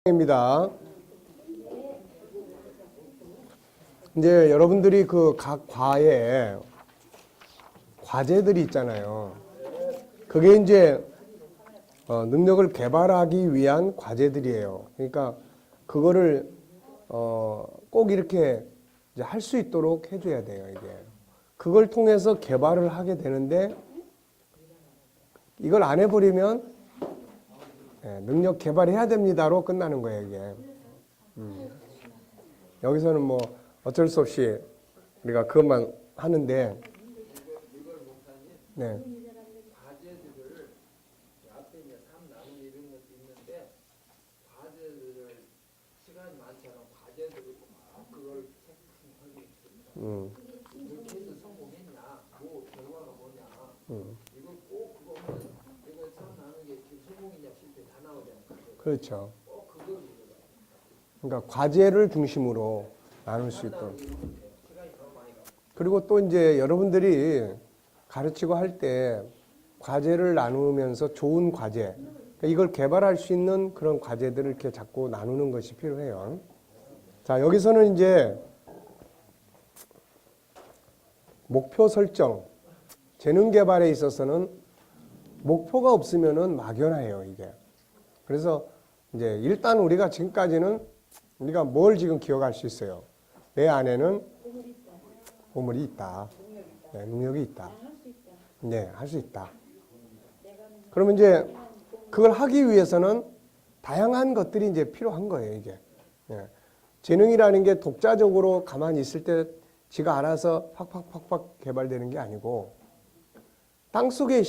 입니다. 이제 여러분들이 그 각 과에 과제들이 있잖아요. 그게 이제 능력을 개발하기 위한 과제들이에요. 그러니까 그거를 꼭 이렇게 할 수 있도록 해줘야 돼요. 이게 그걸 통해서 개발을 하게 되는데 이걸 안 해버리면 능력 개발해야 됩니다로 끝나는 거예요. 이게 여기서는 뭐 어쩔 수 없이 우리가 그것만 하는데 네. 과제들을 앞에 이제 3 나누기 이런 것도 있는데 과제들을 시간이 많잖아. 과제들을 꼭 그걸 체크하고 있습니다. 이렇게 해서 성공했냐, 뭐 결과가 뭐냐, 이걸 꼭 그거는 이거 3 나누기 지금 성공이냐 실패 다 나오잖아요. 그렇죠. 꼭 그걸 그러니까 과제를 중심으로 나눌 수 있도록. 그리고 또 이제 여러분들이 가르치고 할 때 과제를 나누면서 좋은 과제, 그러니까 이걸 개발할 수 있는 그런 과제들을 이렇게 자꾸 나누는 것이 필요해요. 자, 여기서는 이제 목표 설정, 재능 개발에 있어서는 목표가 없으면은 막연해요, 이게. 그래서 이제 일단 우리가 지금까지는 우리가 뭘 지금 기억할 수 있어요? 내 안에는 보물이 있다. 네, 능력이 있다. 네, 할 수 있다. 그러면 이제 그걸 하기 위해서는 다양한 것들이 이제 필요한 거예요, 이게. 네. 재능이라는 게 독자적으로 가만히 있을 때 지가 알아서 팍팍팍팍 개발되는 게 아니고 땅속에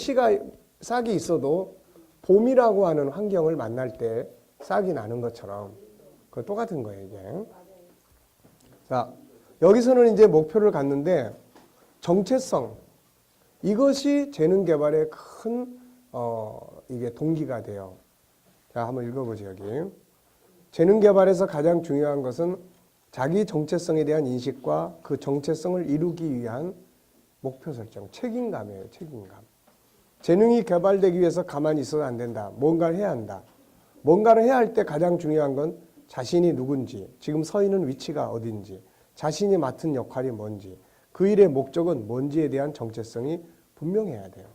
싹이 있어도 봄이라고 하는 환경을 만날 때 싹이 나는 것처럼 그 똑같은 거예요, 이게. 자, 여기서는 이제 목표를 갖는데 정체성, 이것이 재능 개발의 큰 이게 동기가 돼요. 자, 한번 읽어보죠, 여기. 재능 개발에서 가장 중요한 것은 자기 정체성에 대한 인식과 그 정체성을 이루기 위한 목표 설정, 책임감이에요, 책임감. 재능이 개발되기 위해서 가만히 있어도 안 된다. 뭔가를 해야 한다. 뭔가를 해야 할 때 가장 중요한 건 자신이 누군지, 지금 서 있는 위치가 어딘지, 자신이 맡은 역할이 뭔지, 그 일의 목적은 뭔지에 대한 정체성이 분명해야 돼요.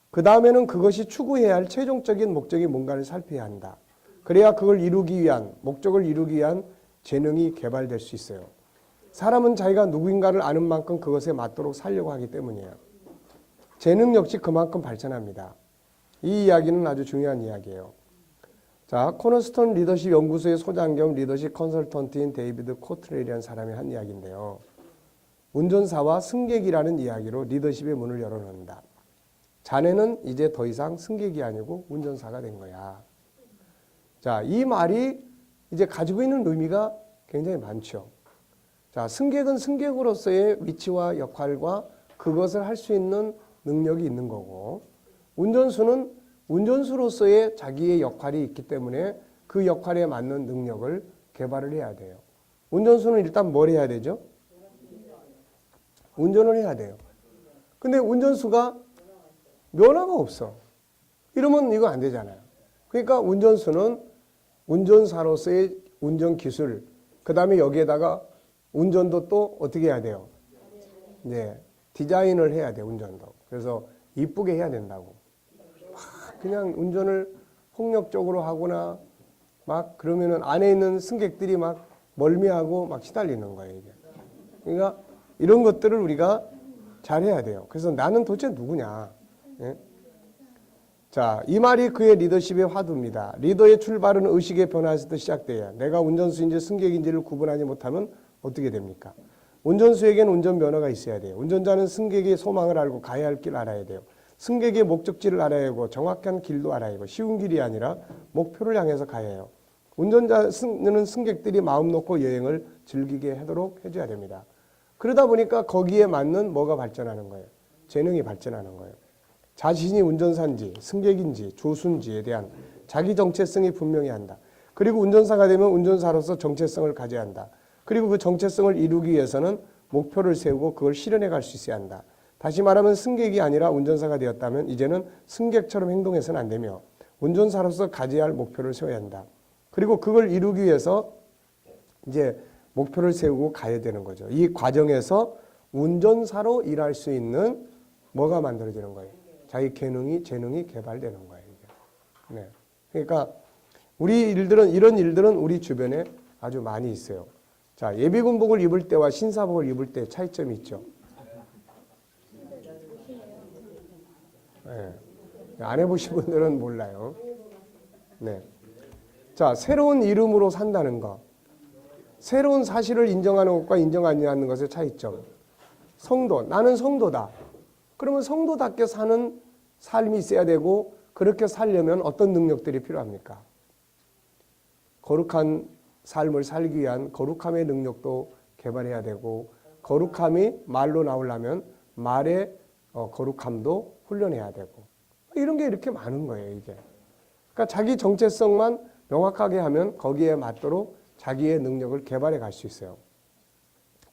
그 다음에는 그것이 추구해야 할 최종적인 목적이 뭔가를 살펴야 한다. 그래야 그걸 이루기 위한, 목적을 이루기 위한 재능이 개발될 수 있어요. 사람은 자기가 누구인가를 아는 만큼 그것에 맞도록 살려고 하기 때문이에요. 재능 역시 그만큼 발전합니다. 이 이야기는 아주 중요한 이야기예요. 자, 코너스톤 리더십 연구소의 소장 겸 리더십 컨설턴트인 데이비드 코트렐이라는 사람이 한 이야기인데요. 운전사와 승객이라는 이야기로 리더십의 문을 열어놓는다. 자네는 이제 더 이상 승객이 아니고 운전사가 된 거야. 자, 이 말이 이제 가지고 있는 의미가 굉장히 많죠. 자, 승객은 승객으로서의 위치와 역할과 그것을 할 수 있는 능력이 있는 거고, 운전수는 운전수로서의 자기의 역할이 있기 때문에 그 역할에 맞는 능력을 개발을 해야 돼요. 운전수는 일단 뭘 해야 되죠? 운전을 해야 돼요. 근데 운전수가 면허가 없어. 이러면 이거 안 되잖아요. 그러니까 운전수는 운전사로서의 운전 기술, 그 다음에 여기에다가 운전도 또 어떻게 해야 돼요? 네, 디자인을 해야 돼요, 운전도. 그래서 이쁘게 해야 된다고. 그냥 운전을 폭력적으로 하거나 막 그러면은 안에 있는 승객들이 막 멀미하고 막 시달리는 거예요, 이게. 그러니까 이런 것들을 우리가 잘해야 돼요. 그래서 나는 도대체 누구냐. 예? 자, 이 말이 그의 리더십의 화두입니다. 리더의 출발은 의식의 변화에서부터 시작돼야 내가 운전수인지 승객인지를 구분하지 못하면 어떻게 됩니까? 운전수에게는 운전면허가 있어야 돼요. 운전자는 승객의 소망을 알고 가야 할 길 알아야 돼요. 승객의 목적지를 알아야 하고 정확한 길도 알아야 하고 쉬운 길이 아니라 목표를 향해서 가야 해요. 운전자는 승객들이 마음 놓고 여행을 즐기게 하도록 해줘야 됩니다. 그러다 보니까 거기에 맞는 뭐가 발전하는 거예요? 재능이 발전하는 거예요. 자신이 운전사인지 승객인지 조수인지에 대한 자기 정체성이 분명해야 한다. 그리고 운전사가 되면 운전사로서 정체성을 가져야 한다. 그리고 그 정체성을 이루기 위해서는 목표를 세우고 그걸 실현해 갈 수 있어야 한다. 다시 말하면 승객이 아니라 운전사가 되었다면 이제는 승객처럼 행동해서는 안 되며 운전사로서 가져야 할 목표를 세워야 한다. 그리고 그걸 이루기 위해서 이제 목표를 세우고 가야 되는 거죠. 이 과정에서 운전사로 일할 수 있는 뭐가 만들어지는 거예요? 자기 재능이 개발되는 거예요. 이게. 네. 그러니까 이런 일들은 우리 주변에 아주 많이 있어요. 자, 예비군복을 입을 때와 신사복을 입을 때 차이점이 있죠. 네. 안 해보신 분들은 몰라요. 네. 자, 새로운 이름으로 산다는 것. 새로운 사실을 인정하는 것과 인정하지 않는 것의 차이점. 성도, 나는 성도다. 그러면 성도답게 사는 삶이 있어야 되고, 그렇게 살려면 어떤 능력들이 필요합니까? 거룩한 삶을 살기 위한 거룩함의 능력도 개발해야 되고, 거룩함이 말로 나오려면 말의 거룩함도 훈련해야 되고, 이런 게 이렇게 많은 거예요, 이게. 그러니까 자기 정체성만 명확하게 하면 거기에 맞도록 자기의 능력을 개발해 갈 수 있어요.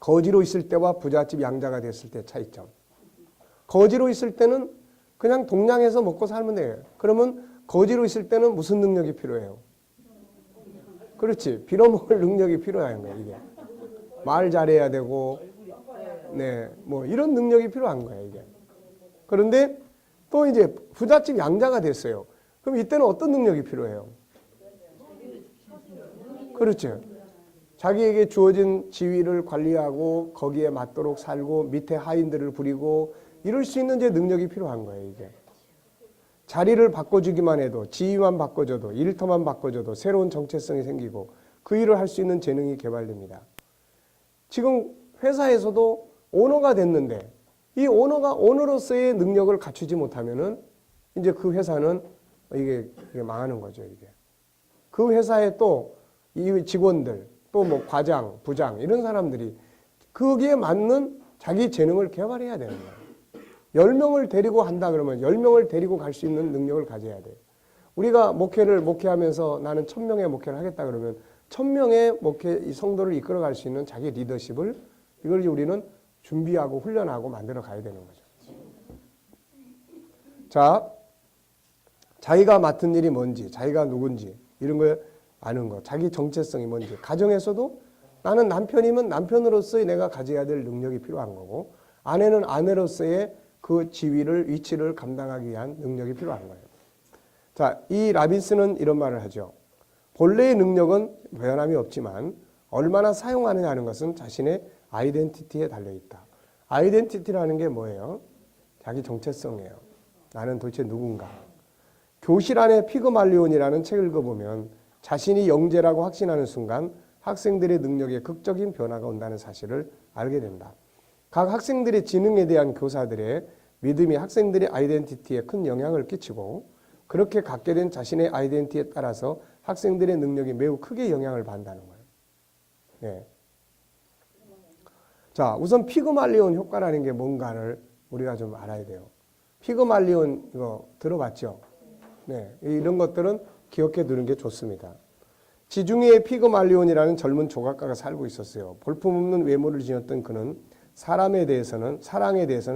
거지로 있을 때와 부잣집 양자가 됐을 때 차이점. 거지로 있을 때는 그냥 동냥해서 먹고 살면 돼요. 그러면 거지로 있을 때는 무슨 능력이 필요해요? 그렇지. 빌어먹을 능력이 필요한 거예요, 이게. 말 잘해야 되고, 네, 뭐 이런 능력이 필요한 거예요, 이게. 그런데 또 이제 부잣집 양자가 됐어요. 그럼 이때는 어떤 능력이 필요해요? 그렇죠. 자기에게 주어진 지위를 관리하고 거기에 맞도록 살고 밑에 하인들을 부리고 이럴 수 있는 이제 능력이 필요한 거예요, 이게. 자리를 바꿔주기만 해도, 지위만 바꿔줘도, 일터만 바꿔줘도 새로운 정체성이 생기고 그 일을 할 수 있는 재능이 개발됩니다. 지금 회사에서도 오너가 됐는데 이 오너가 오너로서의 능력을 갖추지 못하면은 이제 그 회사는 이게 망하는 거죠, 이게. 그 회사에 또 이 직원들, 또 뭐 과장, 부장 이런 사람들이 거기에 맞는 자기 재능을 개발해야 되는 거예요. 10명을 데리고 한다 그러면 10명을 데리고 갈 수 있는 능력을 가져야 돼요. 우리가 목회하면서 나는 1000명의 목회를 하겠다 그러면 1000명의 이 성도를 이끌어 갈 수 있는 자기 리더십을 이걸 우리는 준비하고 훈련하고 만들어 가야 되는 거죠. 자, 자기가 맡은 일이 뭔지, 자기가 누군지 이런 걸 아는 거, 자기 정체성이 뭔지. 가정에서도 나는 남편이면 남편으로서의 내가 가져야 될 능력이 필요한 거고, 아내는 아내로서의 그 지위를, 위치를 감당하기 위한 능력이 필요한 거예요. 자, 이 라빈스는 이런 말을 하죠. 본래의 능력은 변함이 없지만 얼마나 사용하느냐 하는 것은 자신의 아이덴티티에 달려있다. 아이덴티티라는 게 뭐예요? 자기 정체성이에요. 나는 도대체 누군가. 교실 안에 피그말리온이라는 책을 읽어보면 자신이 영재라고 확신하는 순간 학생들의 능력에 극적인 변화가 온다는 사실을 알게 된다. 각 학생들의 지능에 대한 교사들의 믿음이 학생들의 아이덴티티에 큰 영향을 끼치고 그렇게 갖게 된 자신의 아이덴티티에 따라서 학생들의 능력이 매우 크게 영향을 받는다는 거예요. 네. 자, 우선 피그말리온 효과라는 게 뭔가를 우리가 좀 알아야 돼요. 피그말리온 이거 들어봤죠? 네, 이런 것들은 기억해 두는 게 좋습니다. 지중해에 피그말리온이라는 젊은 조각가가 살고 있었어요. 볼품없는 외모를 지녔던 그는 사랑에 대해서는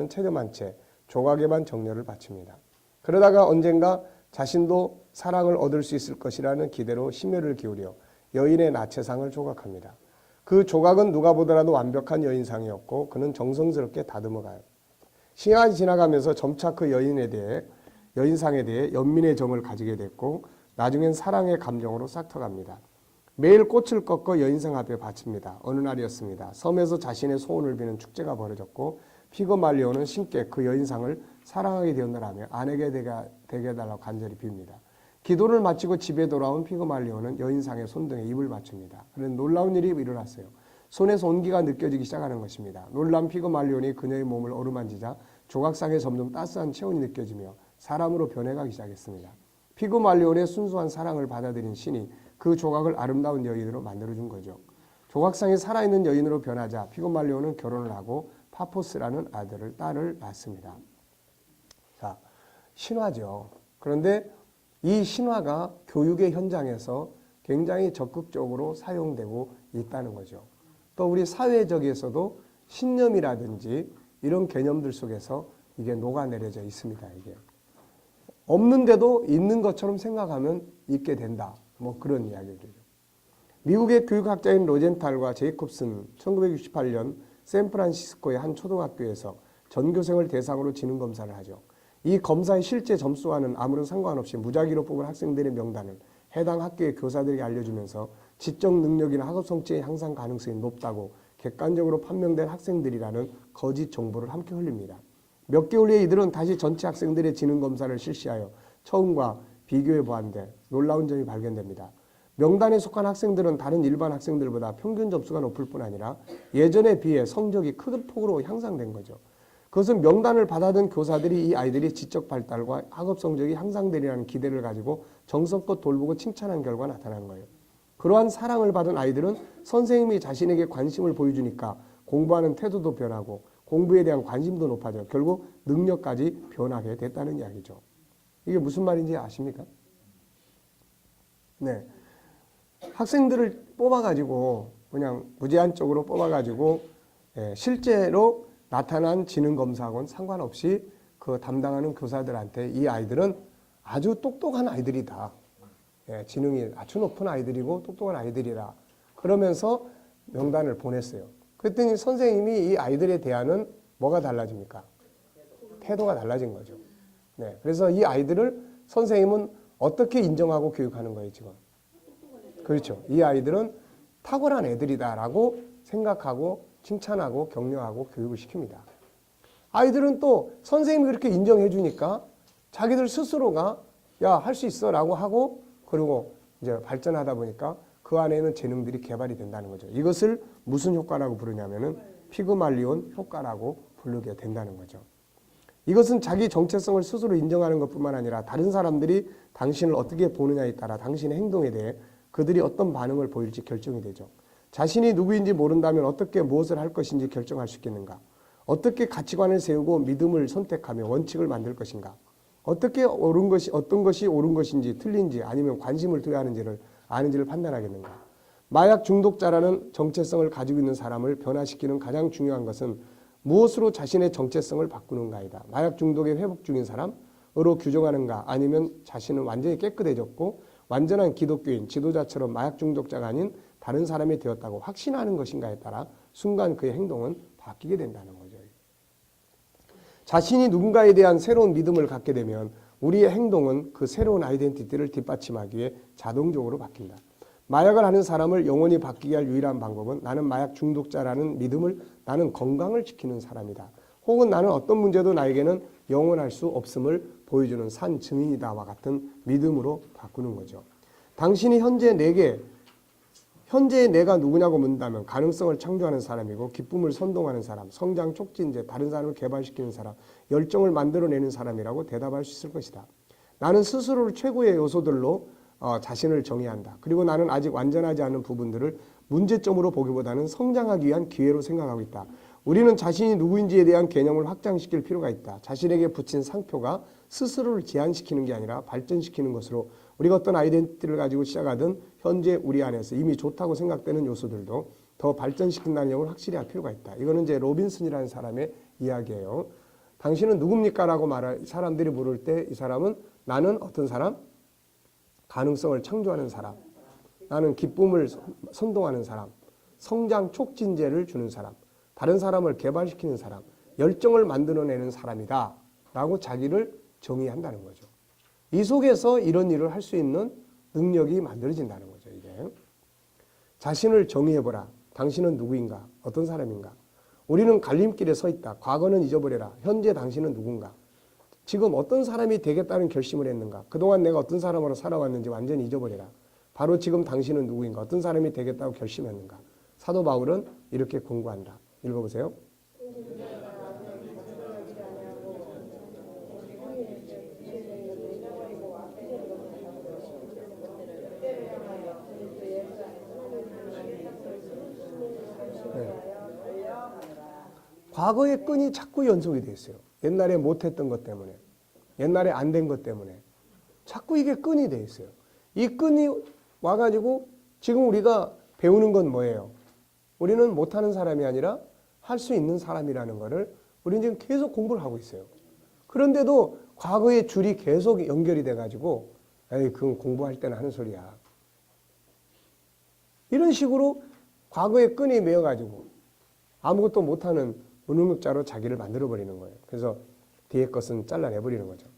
체념한 채 조각에만 정열을 바칩니다. 그러다가 언젠가 자신도 사랑을 얻을 수 있을 것이라는 기대로 심혈을 기울여 여인의 나체상을 조각합니다. 그 조각은 누가 보더라도 완벽한 여인상이었고 그는 정성스럽게 다듬어가요. 시간이 지나가면서 점차 그 여인상에 대해 연민의 정을 가지게 됐고 나중엔 사랑의 감정으로 싹터갑니다. 매일 꽃을 꺾어 여인상 앞에 바칩니다. 어느 날이었습니다. 섬에서 자신의 소원을 비는 축제가 벌어졌고 피그말리온은 신께 그 여인상을 사랑하게 되었느라며 아내에게 되게 해달라고 간절히 빕니다. 기도를 마치고 집에 돌아온 피그말리온은 여인상의 손등에 입을 맞춥니다. 그런데 놀라운 일이 일어났어요. 손에서 온기가 느껴지기 시작하는 것입니다. 놀란 피그말리온이 그녀의 몸을 어루만지자 조각상에 점점 따스한 체온이 느껴지며 사람으로 변해가기 시작했습니다. 피그말리온의 순수한 사랑을 받아들인 신이 그 조각을 아름다운 여인으로 만들어준 거죠. 조각상이 살아있는 여인으로 변하자 피그말리온은 결혼을 하고 파포스라는 딸을 낳습니다. 자, 신화죠. 그런데 이 신화가 교육의 현장에서 굉장히 적극적으로 사용되고 있다는 거죠. 또 우리 사회적에서도 신념이라든지 이런 개념들 속에서 이게 녹아내려져 있습니다. 이게 없는데도 있는 것처럼 생각하면 있게 된다. 뭐 그런 이야기들이죠. 미국의 교육학자인 로젠탈과 제이콥슨 1968년 샌프란시스코의 한 초등학교에서 전교생을 대상으로 지능검사를 하죠. 이 검사의 실제 점수와는 아무런 상관없이 무작위로 뽑은 학생들의 명단을 해당 학교의 교사들에게 알려주면서 지적 능력이나 학업 성취의 향상 가능성이 높다고 객관적으로 판명된 학생들이라는 거짓 정보를 함께 흘립니다. 몇 개월 후에 이들은 다시 전체 학생들의 지능검사를 실시하여 처음과 비교해 보았는데 놀라운 점이 발견됩니다. 명단에 속한 학생들은 다른 일반 학생들보다 평균 점수가 높을 뿐 아니라 예전에 비해 성적이 큰 폭으로 향상된 거죠. 그것은 명단을 받아든 교사들이 이 아이들이 지적 발달과 학업 성적이 향상되리라는 기대를 가지고 정성껏 돌보고 칭찬한 결과 나타난 거예요. 그러한 사랑을 받은 아이들은 선생님이 자신에게 관심을 보여주니까 공부하는 태도도 변하고 공부에 대한 관심도 높아져 결국 능력까지 변하게 됐다는 이야기죠. 이게 무슨 말인지 아십니까? 네. 학생들을 뽑아가지고 그냥 무제한적으로 뽑아가지고 실제로 나타난 지능검사하고는 상관없이 그 담당하는 교사들한테 이 아이들은 아주 똑똑한 아이들이다. 지능이 아주 높은 아이들이고 똑똑한 아이들이라 그러면서 명단을 보냈어요. 그랬더니 선생님이 이 아이들에 대한 뭐가 달라집니까? 태도가 달라진 거죠. 네, 그래서 이 아이들을 선생님은 어떻게 인정하고 교육하는 거예요, 지금? 그렇죠. 이 아이들은 탁월한 애들이다라고 생각하고 칭찬하고 격려하고 교육을 시킵니다. 아이들은 또 선생님이 그렇게 인정해 주니까 자기들 스스로가 야, 할 수 있어 라고 하고 그리고 이제 발전하다 보니까 그 안에는 재능들이 개발이 된다는 거죠. 이것을 무슨 효과라고 부르냐면은 피그말리온 효과라고 부르게 된다는 거죠. 이것은 자기 정체성을 스스로 인정하는 것뿐만 아니라 다른 사람들이 당신을 어떻게 보느냐에 따라 당신의 행동에 대해 그들이 어떤 반응을 보일지 결정이 되죠. 자신이 누구인지 모른다면 어떻게 무엇을 할 것인지 결정할 수 있겠는가? 어떻게 가치관을 세우고 믿음을 선택하며 원칙을 만들 것인가? 어떻게 어떤 것이 옳은 것인지 틀린지 아니면 관심을 둬야 하는지를 아는지를 판단하겠는가? 마약 중독자라는 정체성을 가지고 있는 사람을 변화시키는 가장 중요한 것은 무엇으로 자신의 정체성을 바꾸는가이다. 마약 중독에 회복 중인 사람으로 규정하는가 아니면 자신은 완전히 깨끗해졌고 완전한 기독교인, 지도자처럼 마약 중독자가 아닌 다른 사람이 되었다고 확신하는 것인가에 따라 순간 그의 행동은 바뀌게 된다는 거죠. 자신이 누군가에 대한 새로운 믿음을 갖게 되면 우리의 행동은 그 새로운 아이덴티티를 뒷받침하기 위해 자동적으로 바뀐다. 마약을 하는 사람을 영원히 바뀌게 할 유일한 방법은 나는 마약 중독자라는 믿음을 나는 건강을 지키는 사람이다. 혹은 나는 어떤 문제도 나에게는 영원할 수 없음을 보여주는 산 증인이다와 같은 믿음으로 바꾸는 거죠. 당신이 현재의 내가 누구냐고 묻는다면 가능성을 창조하는 사람이고 기쁨을 선동하는 사람, 성장 촉진제, 다른 사람을 개발시키는 사람, 열정을 만들어내는 사람이라고 대답할 수 있을 것이다. 나는 스스로를 최고의 요소들로 자신을 정의한다. 그리고 나는 아직 완전하지 않은 부분들을 문제점으로 보기보다는 성장하기 위한 기회로 생각하고 있다. 우리는 자신이 누구인지에 대한 개념을 확장시킬 필요가 있다. 자신에게 붙인 상표가 스스로를 제한시키는 게 아니라 발전시키는 것으로 우리가 어떤 아이덴티티를 가지고 시작하든 현재 우리 안에서 이미 좋다고 생각되는 요소들도 더 발전시킨다는 점을 확실히 할 필요가 있다. 이거는 이제 로빈슨이라는 사람의 이야기예요. 당신은 누굽니까? 라고 말할 사람들이 물을 때 이 사람은 나는 어떤 사람? 가능성을 창조하는 사람. 나는 기쁨을 선동하는 사람. 성장 촉진제를 주는 사람. 다른 사람을 개발시키는 사람. 열정을 만들어내는 사람이다. 라고 자기를 정의한다는 거죠. 이 속에서 이런 일을 할 수 있는 능력이 만들어진다는 거죠. 이게 자신을 정의해보라. 당신은 누구인가? 어떤 사람인가? 우리는 갈림길에 서 있다. 과거는 잊어버려라. 현재 당신은 누군가? 지금 어떤 사람이 되겠다는 결심을 했는가? 그동안 내가 어떤 사람으로 살아왔는지 완전히 잊어버려라. 바로 지금 당신은 누구인가? 어떤 사람이 되겠다고 결심했는가? 사도 바울은 이렇게 공부한다. 읽어보세요. 과거의 끈이 자꾸 연속이 돼 있어요. 옛날에 못했던 것 때문에, 옛날에 안 된 것 때문에 자꾸 이게 끈이 돼 있어요. 이 끈이 와가지고 지금 우리가 배우는 건 뭐예요? 우리는 못하는 사람이 아니라 할 수 있는 사람이라는 거를 우리는 지금 계속 공부를 하고 있어요. 그런데도 과거의 줄이 계속 연결이 돼가지고 에이 그건 공부할 때는 하는 소리야. 이런 식으로 과거의 끈이 매어가지고 아무것도 못하는 무능력자로 자기를 만들어버리는 거예요. 그래서 뒤에 것은 잘라내버리는 거죠.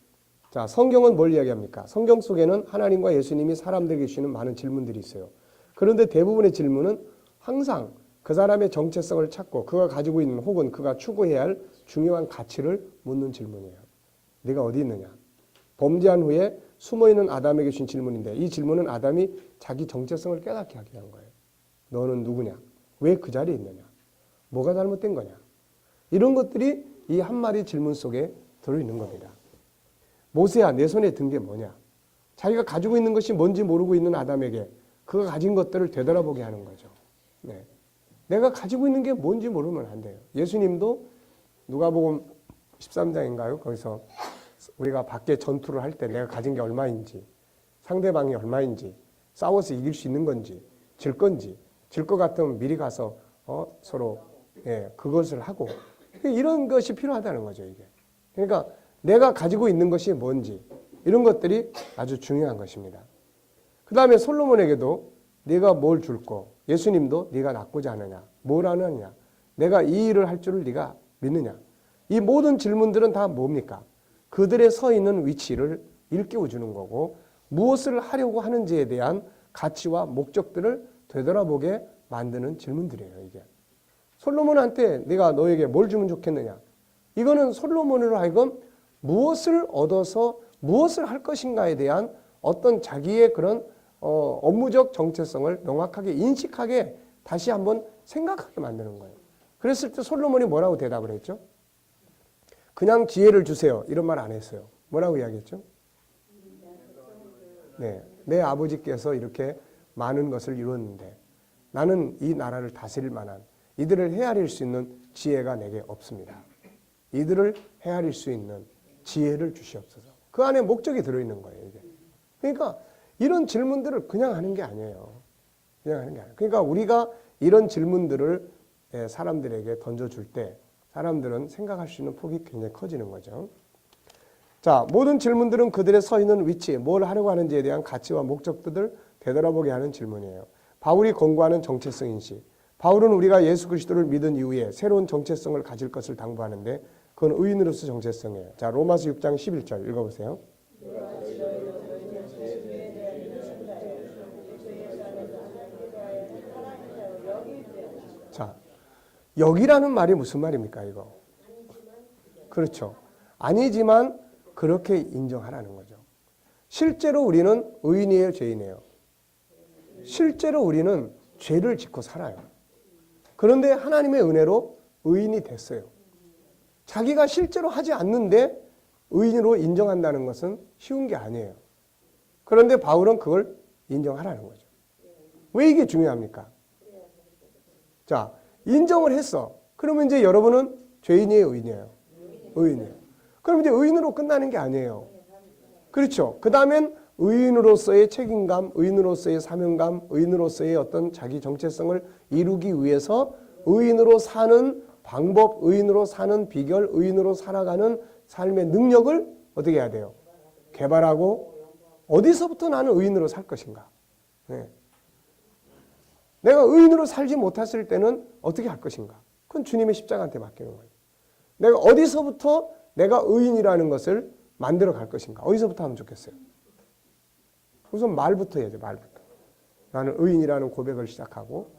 자, 성경은 뭘 이야기합니까? 성경 속에는 하나님과 예수님이 사람들에게 주시는 많은 질문들이 있어요. 그런데 대부분의 질문은 항상 그 사람의 정체성을 찾고 그가 가지고 있는 혹은 그가 추구해야 할 중요한 가치를 묻는 질문이에요. 네가 어디 있느냐? 범죄한 후에 숨어있는 아담에게 주신 질문인데 이 질문은 아담이 자기 정체성을 깨닫게 하게 한 거예요. 너는 누구냐? 왜 그 자리에 있느냐? 뭐가 잘못된 거냐? 이런 것들이 이 한 마디 질문 속에 들어있는 겁니다. 모세야, 내 손에 든 게 뭐냐? 자기가 가지고 있는 것이 뭔지 모르고 있는 아담에게 그가 가진 것들을 되돌아보게 하는 거죠. 네. 내가 가지고 있는 게 뭔지 모르면 안 돼요. 예수님도 누가복음 13장인가요? 거기서 우리가 밖에 전투를 할 때 내가 가진 게 얼마인지, 상대방이 얼마인지, 싸워서 이길 수 있는 건지, 질 건지, 질 것 같으면 미리 가서 서로 그것을 하고 이런 것이 필요하다는 거죠. 이게. 그러니까 내가 가지고 있는 것이 뭔지 이런 것들이 아주 중요한 것입니다. 그 다음에 솔로몬에게도 네가 뭘 줄고 예수님도 네가 낫고자 하느냐, 뭘 하느냐, 내가 이 일을 할 줄을 네가 믿느냐. 이 모든 질문들은 다 뭡니까? 그들의 서 있는 위치를 일깨워 주는 거고 무엇을 하려고 하는지에 대한 가치와 목적들을 되돌아보게 만드는 질문들이에요. 이게 솔로몬한테 내가 너에게 뭘 주면 좋겠느냐? 이거는 솔로몬으로 하여금 무엇을 얻어서 무엇을 할 것인가에 대한 어떤 자기의 그런 업무적 정체성을 명확하게 인식하게 다시 한번 생각하게 만드는 거예요. 그랬을 때 솔로몬이 뭐라고 대답을 했죠? 그냥 지혜를 주세요. 이런 말 안 했어요. 뭐라고 이야기했죠? 네, 내 아버지께서 이렇게 많은 것을 이루었는데 나는 이 나라를 다스릴 만한 이들을 헤아릴 수 있는 지혜가 내게 없습니다. 이들을 헤아릴 수 있는 지혜를 주시옵소서. 그 안에 목적이 들어있는 거예요. 이게. 그러니까 이런 질문들을 그냥 하는 게 아니에요. 그냥 하는 게 아니에요. 그러니까 우리가 이런 질문들을 사람들에게 던져줄 때 사람들은 생각할 수 있는 폭이 굉장히 커지는 거죠. 자, 모든 질문들은 그들의 서 있는 위치, 뭘 하려고 하는지에 대한 가치와 목적들을 되돌아보게 하는 질문이에요. 바울이 권고하는 정체성 인식. 바울은 우리가 예수 그리스도를 믿은 이후에 새로운 정체성을 가질 것을 당부하는데 그건 의인으로서 정체성이에요. 자, 로마서 6장 11절 읽어보세요. 자, 여기라는 말이 무슨 말입니까, 이거? 그렇죠. 아니지만 그렇게 인정하라는 거죠. 실제로 우리는 의인이에요, 죄인이에요? 실제로 우리는 죄를 짓고 살아요. 그런데 하나님의 은혜로 의인이 됐어요. 자기가 실제로 하지 않는데 의인으로 인정한다는 것은 쉬운 게 아니에요. 그런데 바울은 그걸 인정하라는 거죠. 왜 이게 중요합니까? 자, 인정을 했어. 그러면 이제 여러분은 죄인이에요, 의인이에요? 의인이에요. 그럼 이제 의인으로 끝나는 게 아니에요. 그렇죠. 그 다음엔 의인으로서의 책임감, 의인으로서의 사명감, 의인으로서의 어떤 자기 정체성을 이루기 위해서 의인으로 사는 방법, 의인으로 사는 비결, 의인으로 살아가는 삶의 능력을 어떻게 해야 돼요? 개발하고 어디서부터 나는 의인으로 살 것인가? 네. 내가 의인으로 살지 못했을 때는 어떻게 할 것인가? 그건 주님의 십자가한테 맡기는 거예요. 내가 어디서부터 내가 의인이라는 것을 만들어 갈 것인가? 어디서부터 하면 좋겠어요? 우선 말부터 해야죠. 말부터. 나는 의인이라는 고백을 시작하고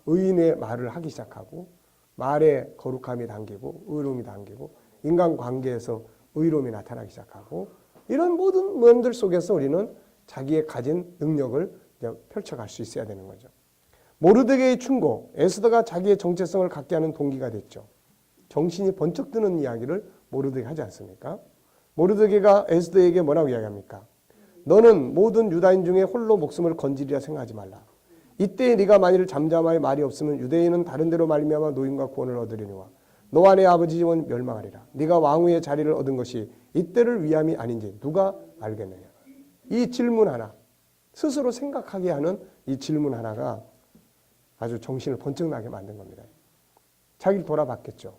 의인의 말을 하기 시작하고 말에 거룩함이 담기고 의로움이 담기고 인간관계에서 의로움이 나타나기 시작하고 이런 모든 면들 속에서 우리는 자기의 가진 능력을 펼쳐갈 수 있어야 되는 거죠. 모르드게의 충고, 에스더가 자기의 정체성을 갖게 하는 동기가 됐죠. 정신이 번쩍 드는 이야기를 모르드게 하지 않습니까? 모르드게가 에스더에게 뭐라고 이야기합니까? 너는 모든 유다인 중에 홀로 목숨을 건지리라 생각하지 말라. 이때 네가 만일 잠잠하여 말이 없으면 유대인은 다른 데로 말미암아 노임과 구원을 얻으려니와 너와 내 아버지 집은 멸망하리라. 네가 왕후의 자리를 얻은 것이 이때를 위함이 아닌지 누가 알겠느냐. 이 질문 하나, 스스로 생각하게 하는 이 질문 하나가 아주 정신을 번쩍 나게 만든 겁니다. 자기를 돌아봤겠죠.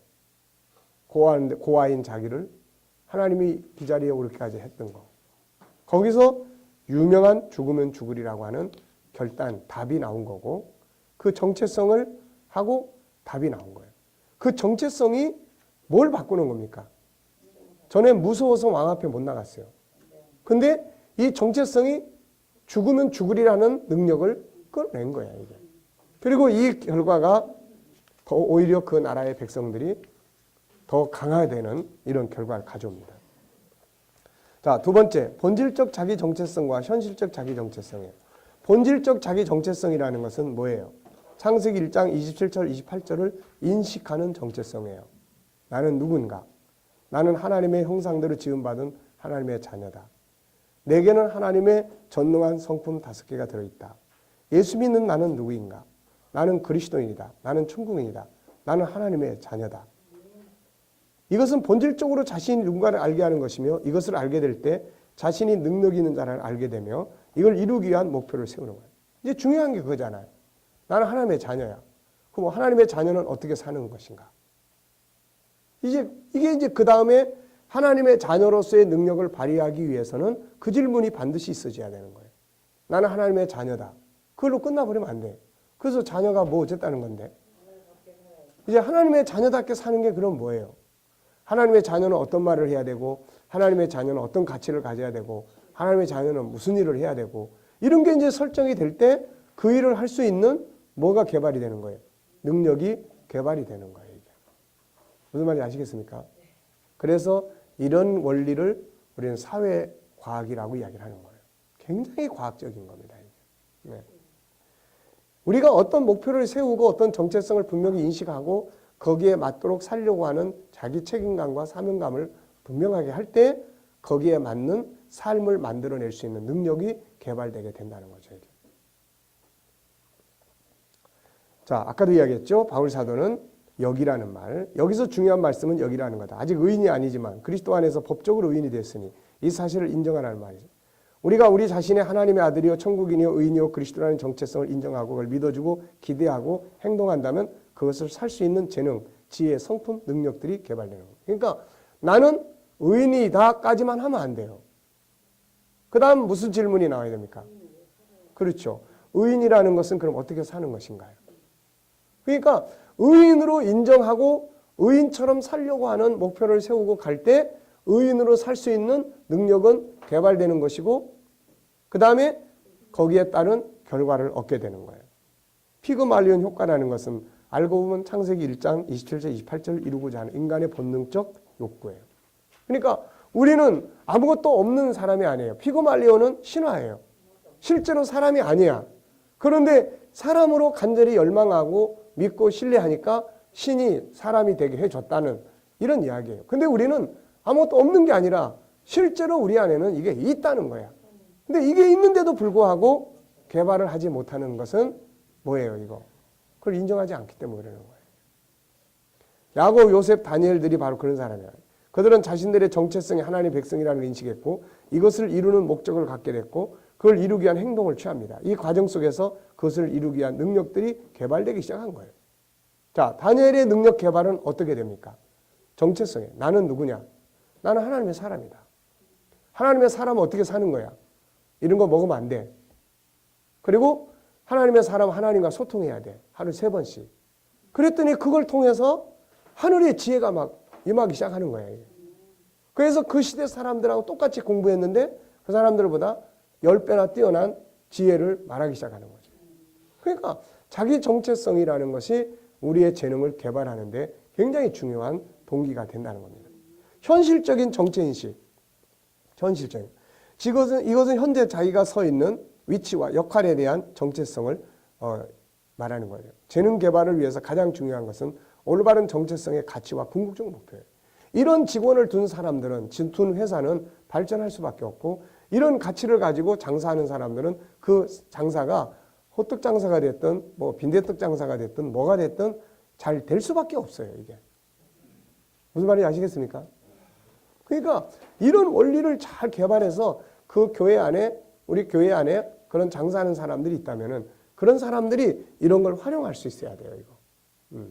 고아인 자기를 하나님이 그 자리에 오르기까지 했던 거. 거기서 유명한 죽으면 죽으리라고 하는 결단, 답이 나온 거고 그 정체성을 하고 답이 나온 거예요. 그 정체성이 뭘 바꾸는 겁니까? 전에 무서워서 왕 앞에 못 나갔어요. 근데 이 정체성이 죽으면 죽으리라는 능력을 끌어낸 거야, 이게. 그리고 이 결과가 더 오히려 그 나라의 백성들이 더 강화되는 이런 결과를 가져옵니다. 자, 두 번째, 본질적 자기 정체성과 현실적 자기 정체성이에요. 본질적 자기 정체성이라는 것은 뭐예요? 창세기 1장 27절, 28절을 인식하는 정체성이에요. 나는 누군가? 나는 하나님의 형상대로 지음받은 하나님의 자녀다. 내게는 하나님의 전능한 성품 5개가 들어있다. 예수 믿는 나는 누구인가? 나는 그리스도인이다. 나는 천국인이다. 나는 하나님의 자녀다. 이것은 본질적으로 자신이 누군가를 알게 하는 것이며 이것을 알게 될 때 자신이 능력이 있는 자를 알게 되며 이걸 이루기 위한 목표를 세우는 거예요. 이제 중요한 게 그거잖아요. 나는 하나님의 자녀야. 그럼 하나님의 자녀는 어떻게 사는 것인가? 이게 이제 그 다음에 하나님의 자녀로서의 능력을 발휘하기 위해서는 그 질문이 반드시 있어져야 되는 거예요. 나는 하나님의 자녀다. 그걸로 끝나버리면 안 돼. 그래서 자녀가 뭐 어쨌다는 건데. 이제 하나님의 자녀답게 사는 게 그럼 뭐예요? 하나님의 자녀는 어떤 말을 해야 되고 하나님의 자녀는 어떤 가치를 가져야 되고 하나님의 자녀는 무슨 일을 해야 되고 이런 게 이제 설정이 될 때 그 일을 할 수 있는 뭐가 개발이 되는 거예요? 능력이 개발이 되는 거예요. 이게. 무슨 말인지 아시겠습니까? 그래서 이런 원리를 우리는 사회과학이라고 이야기를 하는 거예요. 굉장히 과학적인 겁니다. 이게. 네. 우리가 어떤 목표를 세우고 어떤 정체성을 분명히 인식하고 거기에 맞도록 살려고 하는 자기 책임감과 사명감을 분명하게 할 때 거기에 맞는 삶을 만들어낼 수 있는 능력이 개발되게 된다는 거죠. 이게. 자, 아까도 이야기했죠. 바울 사도는 여기라는 말. 여기서 중요한 말씀은 여기라는 거다. 아직 의인이 아니지만 그리스도 안에서 법적으로 의인이 됐으니 이 사실을 인정하라는 말이죠. 우리가 우리 자신의 하나님의 아들이요 천국인이요 의인이요 그리스도라는 정체성을 인정하고 그걸 믿어주고 기대하고 행동한다면 그것을 살 수 있는 재능, 지혜, 성품, 능력들이 개발되는 거예요. 그러니까 나는 의인이다까지만 하면 안 돼요. 그 다음 무슨 질문이 나와야 됩니까? 그렇죠. 의인이라는 것은 그럼 어떻게 사는 것인가요? 그러니까 의인으로 인정하고 의인처럼 살려고 하는 목표를 세우고 갈 때 의인으로 살 수 있는 능력은 개발되는 것이고 그 다음에 거기에 따른 결과를 얻게 되는 거예요. 피그말리온 효과라는 것은 알고 보면 창세기 1장 27절 28절을 이루고자 하는 인간의 본능적 욕구예요. 그러니까 우리는 아무것도 없는 사람이 아니에요. 피그말리온은 신화예요. 실제로 사람이 아니야. 그런데 사람으로 간절히 열망하고 믿고 신뢰하니까 신이 사람이 되게 해줬다는 이런 이야기예요. 근데 우리는 아무것도 없는 게 아니라 실제로 우리 안에는 이게 있다는 거야. 근데 이게 있는데도 불구하고 개발을 하지 못하는 것은 뭐예요, 이거? 그걸 인정하지 않기 때문에 그러는 거예요. 야곱, 요셉, 다니엘들이 바로 그런 사람이에요. 그들은 자신들의 정체성이 하나님의 백성이라는 걸 인식했고 이것을 이루는 목적을 갖게 됐고 그걸 이루기 위한 행동을 취합니다. 이 과정 속에서 그것을 이루기 위한 능력들이 개발되기 시작한 거예요. 자, 다니엘의 능력 개발은 어떻게 됩니까? 정체성에 나는 누구냐? 나는 하나님의 사람이다. 하나님의 사람은 어떻게 사는 거야? 이런 거 먹으면 안 돼. 그리고 하나님의 사람은 하나님과 소통해야 돼. 하루에 3번씩. 그랬더니 그걸 통해서 하늘의 지혜가 막 임하기 시작하는 거예요. 그래서 그 시대 사람들하고 똑같이 공부했는데 그 사람들보다 10배나 뛰어난 지혜를 말하기 시작하는 거죠. 그러니까 자기 정체성이라는 것이 우리의 재능을 개발하는데 굉장히 중요한 동기가 된다는 겁니다. 현실적인 정체인식. 현실적인. 이것은 현재 자기가 서 있는 위치와 역할에 대한 정체성을 말하는 거예요. 재능 개발을 위해서 가장 중요한 것은 올바른 정체성의 가치와 궁극적 목표예요. 이런 직원을 둔 사람들은, 둔 회사는 발전할 수밖에 없고 이런 가치를 가지고 장사하는 사람들은 그 장사가 호떡 장사가 됐든 뭐 빈대떡 장사가 됐든 뭐가 됐든 잘 될 수밖에 없어요. 이게. 무슨 말인지 아시겠습니까? 그러니까 이런 원리를 잘 개발해서 그 교회 안에 우리 교회 안에 그런 장사하는 사람들이 있다면은 그런 사람들이 이런 걸 활용할 수 있어야 돼요. 이거.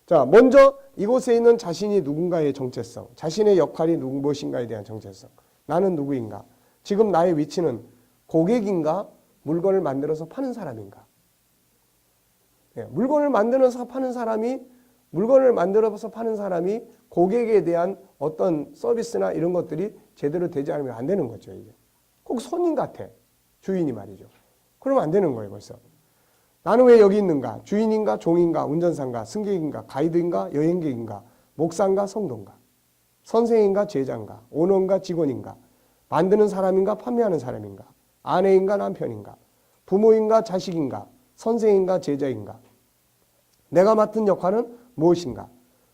자, 먼저 이곳에 있는 자신이 누군가의 정체성, 자신의 역할이 무엇인가에 대한 정체성. 나는 누구인가? 지금 나의 위치는 고객인가? 물건을 만들어서 파는 사람인가? 예, 물건을 만들어서 파는 사람이 고객에 대한 어떤 서비스나 이런 것들이 제대로 되지 않으면 안 되는 거죠. 이게 꼭 손님 같아. 주인이 말이죠. 그러면 안 되는 거예요. 벌써. 나는 왜 여기 있는가? 주인인가? 종인가? 운전사인가? 승객인가? 가이드인가? 여행객인가? 목사인가? 성도인가? 선생인가? 제자인가? 오너인가? 직원인가? 만드는 사람인가? 판매하는 사람인가? 아내인가? 남편인가? 부모인가? 자식인가? 선생인가? 제자인가? 내가 맡은 역할은 무엇인가?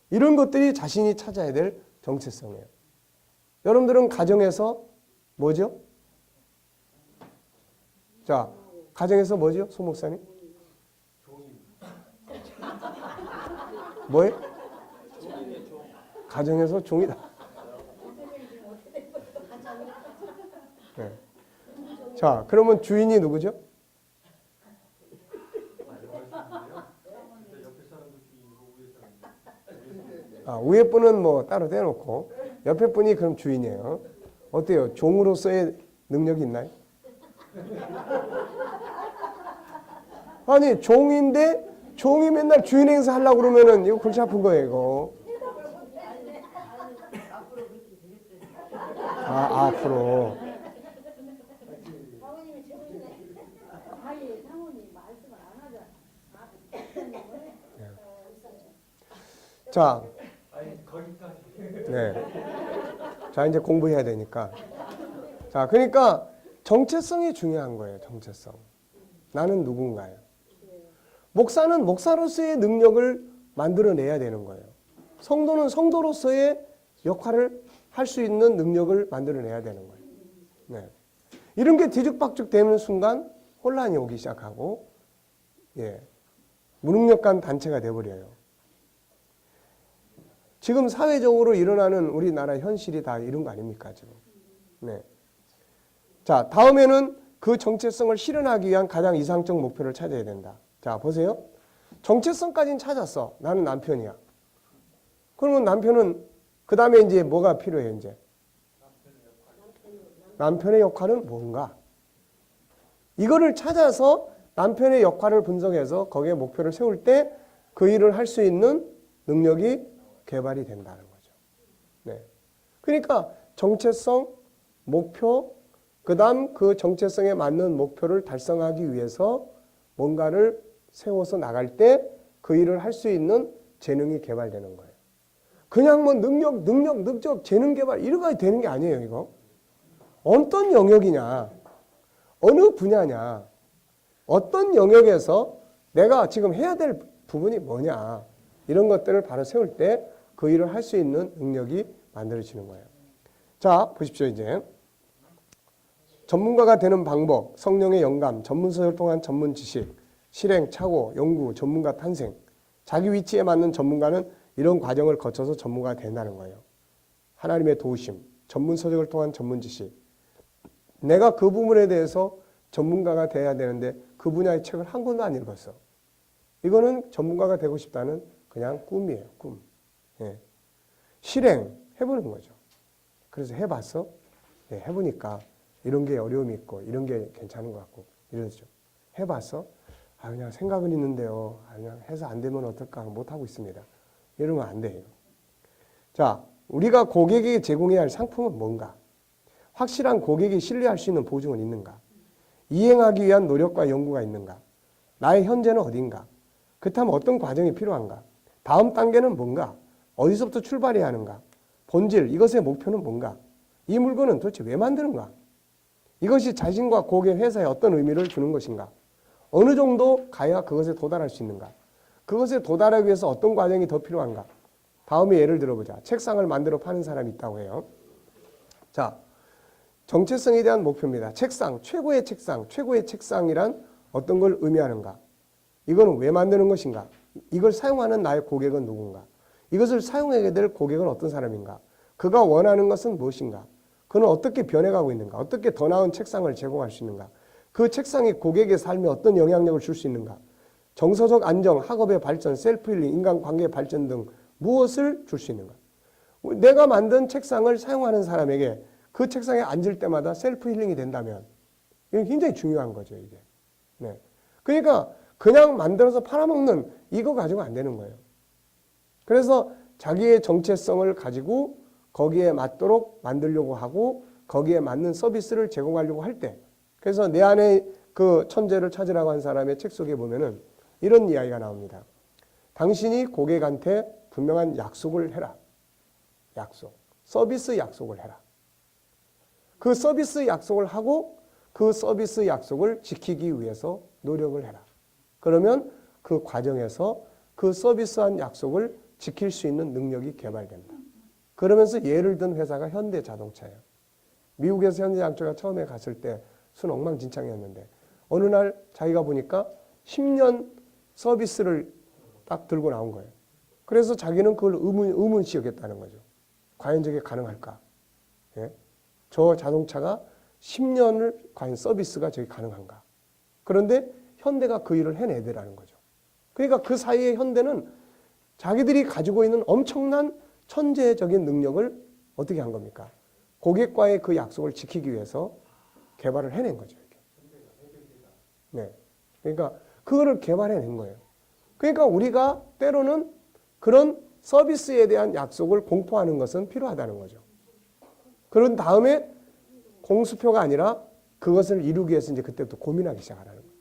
이런 것들이 자신이 찾아야 될 정체성이에요. 여러분들은 가정에서 뭐죠? 자, 가정에서 뭐죠? 소 목사님? 뭐예요? 가정에서 종이다. 네. 자, 그러면 주인이 누구죠? 위에 분은 뭐 따로 떼놓고 옆에 분이 그럼 주인이에요. 어때요? 종으로서의 능력이 있나요? 아니 종인데 종이 맨날 주인 행사 하려고 그러면은 이거 골치 아픈 거예요. 이거. 앞으로. 자, 네. 자, 이제 공부해야 되니까. 자, 그러니까 정체성이 중요한 거예요. 정체성. 나는 누군가요? 목사는 목사로서의 능력을 만들어내야 되는 거예요. 성도는 성도로서의 역할을 할 수 있는 능력을 만들어내야 되는 거예요. 네. 이런 게 뒤죽박죽 되는 순간 혼란이 오기 시작하고, 예, 무능력한 단체가 돼버려요. 지금 사회적으로 일어나는 우리나라 현실이 다 이런 거 아닙니까, 지금? 네. 자, 다음에는 그 정체성을 실현하기 위한 가장 이상적 목표를 찾아야 된다. 자, 보세요. 정체성까지는 찾았어. 나는 남편이야. 그러면 남편은 그 다음에 이제 뭐가 필요해요, 이제? 남편의 역할은 뭔가? 이거를 찾아서 남편의 역할을 분석해서 거기에 목표를 세울 때 그 일을 할 수 있는 능력이 개발이 된다는 거죠. 네. 그러니까 정체성, 목표, 그 다음 그 정체성에 맞는 목표를 달성하기 위해서 뭔가를 세워서 나갈 때 그 일을 할 수 있는 재능이 개발되는 거예요. 그냥 뭐 능력, 재능 개발 이렇게 되는 게 아니에요, 이거. 어떤 영역이냐, 어느 분야냐, 어떤 영역에서 내가 지금 해야 될 부분이 뭐냐, 이런 것들을 바로 세울 때 그 일을 할 수 있는 능력이 만들어지는 거예요. 자, 보십시오, 이제. 전문가가 되는 방법, 성령의 영감, 전문서를 통한 전문 지식, 실행, 착오, 연구, 전문가 탄생. 자기 위치에 맞는 전문가는 이런 과정을 거쳐서 전문가가 된다는 거예요. 하나님의 도우심, 전문 서적을 통한 전문 지식. 내가 그 부분에 대해서 전문가가 돼야 되는데 그 분야의 책을 한 권도 안 읽었어. 이거는 전문가가 되고 싶다는 그냥 꿈이에요. 꿈. 예. 실행 해보는 거죠. 그래서 해봤어? 예, 해보니까 이런 게 어려움이 있고 이런 게 괜찮은 것 같고 이러죠. 해봤어? 그냥 생각은 있는데요. 그냥 해서 안 되면 어떨까 못하고 있습니다. 이러면 안 돼요. 자, 우리가 고객에게 제공해야 할 상품은 뭔가? 확실한 고객이 신뢰할 수 있는 보증은 있는가? 이행하기 위한 노력과 연구가 있는가? 나의 현재는 어딘가? 그렇다면 어떤 과정이 필요한가? 다음 단계는 뭔가? 어디서부터 출발해야 하는가? 본질, 이것의 목표는 뭔가? 이 물건은 도대체 왜 만드는가? 이것이 자신과 고객 회사에 어떤 의미를 주는 것인가? 어느 정도 가야 그것에 도달할 수 있는가? 그것에 도달하기 위해서 어떤 과정이 더 필요한가? 다음에 예를 들어보자. 책상을 만들어 파는 사람이 있다고 해요. 자, 정체성에 대한 목표입니다. 책상, 최고의 책상이란 어떤 걸 의미하는가? 이거는 왜 만드는 것인가? 이걸 사용하는 나의 고객은 누군가? 이것을 사용하게 될 고객은 어떤 사람인가? 그가 원하는 것은 무엇인가? 그는 어떻게 변해가고 있는가? 어떻게 더 나은 책상을 제공할 수 있는가? 그 책상이 고객의 삶에 어떤 영향력을 줄 수 있는가? 정서적 안정, 학업의 발전, 셀프 힐링, 인간관계의 발전 등 무엇을 줄 수 있는가? 내가 만든 책상을 사용하는 사람에게 그 책상에 앉을 때마다 셀프 힐링이 된다면 이건 굉장히 중요한 거죠, 이게. 네. 그러니까 그냥 만들어서 팔아먹는 이거 가지고 안 되는 거예요. 그래서 자기의 정체성을 가지고 거기에 맞도록 만들려고 하고 거기에 맞는 서비스를 제공하려고 할 때, 그래서 내 안에 그 천재를 찾으라고 한 사람의 책 속에 보면은 이런 이야기가 나옵니다. 당신이 고객한테 분명한 약속을 해라. 약속. 서비스 약속을 해라. 그 서비스 약속을 하고 그 서비스 약속을 지키기 위해서 노력을 해라. 그러면 그 과정에서 그 서비스한 약속을 지킬 수 있는 능력이 개발된다. 그러면서 예를 든 회사가 현대자동차예요. 미국에서 현대자동차가 처음에 갔을 때 순 엉망진창이었는데 어느 날 자기가 보니까 10년 서비스를 딱 들고 나온 거예요. 그래서 자기는 그걸 의문시 여겼다는 거죠. 과연 저게 가능할까? 예? 저 자동차가 10년을 과연 서비스가 저게 가능한가? 그런데 현대가 그 일을 해내더라는 거죠. 그러니까 그 사이에 현대는 자기들이 가지고 있는 엄청난 천재적인 능력을 어떻게 한 겁니까? 고객과의 그 약속을 지키기 위해서 개발을 해낸 거죠. 이렇게. 네. 그러니까 그거를 개발해낸 거예요. 그러니까 우리가 때로는 그런 서비스에 대한 약속을 공포하는 것은 필요하다는 거죠. 그런 다음에 공수표가 아니라 그것을 이루기 위해서 이제 그때부터 고민하기 시작하라는 거예요.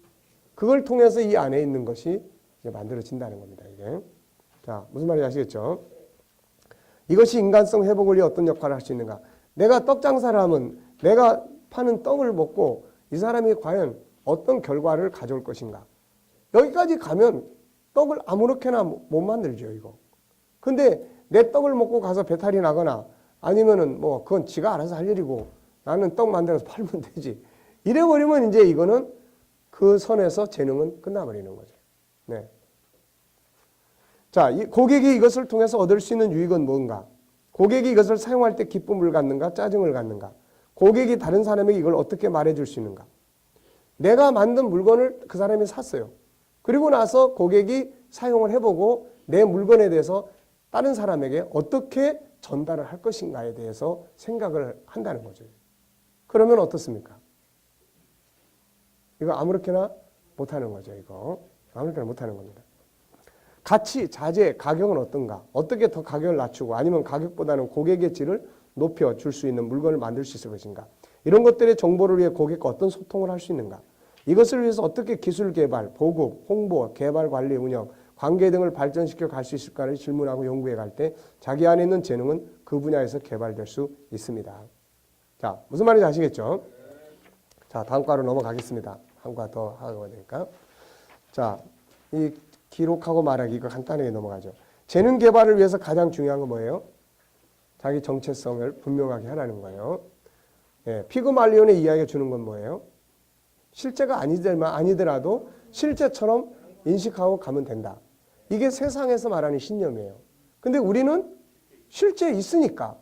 그걸 통해서 이 안에 있는 것이 이제 만들어진다는 겁니다. 이게. 자, 무슨 말인지 아시겠죠? 이것이 인간성 회복을 위해 어떤 역할을 할 수 있는가? 내가 떡 장사를 하면 내가 파는 떡을 먹고 이 사람이 과연 어떤 결과를 가져올 것인가? 여기까지 가면 떡을 아무렇게나 못 만들죠, 이거. 근데 내 떡을 먹고 가서 배탈이 나거나 아니면은 뭐 그건 지가 알아서 할 일이고 나는 떡 만들어서 팔면 되지. 이래버리면 이제 이거는 그 선에서 재능은 끝나버리는 거죠. 네. 자, 이 고객이 이것을 통해서 얻을 수 있는 유익은 뭔가? 고객이 이것을 사용할 때 기쁨을 갖는가, 짜증을 갖는가? 고객이 다른 사람에게 이걸 어떻게 말해줄 수 있는가? 내가 만든 물건을 그 사람이 샀어요. 그리고 나서 고객이 사용을 해보고 내 물건에 대해서 다른 사람에게 어떻게 전달을 할 것인가에 대해서 생각을 한다는 거죠. 그러면 어떻습니까? 이거 아무렇게나 못하는 거죠. 이거 아무렇게나 못하는 겁니다. 가치, 자재, 가격은 어떤가? 어떻게 더 가격을 낮추고 아니면 가격보다는 고객의 질을 높여줄 수 있는 물건을 만들 수 있을 것인가? 이런 것들의 정보를 위해 고객과 어떤 소통을 할 수 있는가? 이것을 위해서 어떻게 기술 개발, 보급, 홍보, 개발, 관리, 운영, 관계 등을 발전시켜 갈 수 있을까를 질문하고 연구해 갈 때 자기 안에 있는 재능은 그 분야에서 개발될 수 있습니다. 자, 무슨 말인지 아시겠죠? 자, 다음 과로 넘어가겠습니다. 한 과 더 하고 되니까. 자, 이 기록하고 말하기 이거 간단하게 넘어가죠. 재능 개발을 위해서 가장 중요한 건 뭐예요? 자기 정체성을 분명하게 하라는 거예요. 예, 피그말리온의 이야기가 주는 건 뭐예요? 실제가 아니더라도 실제처럼 인식하고 가면 된다. 이게 세상에서 말하는 신념이에요. 근데 우리는 실제 있으니까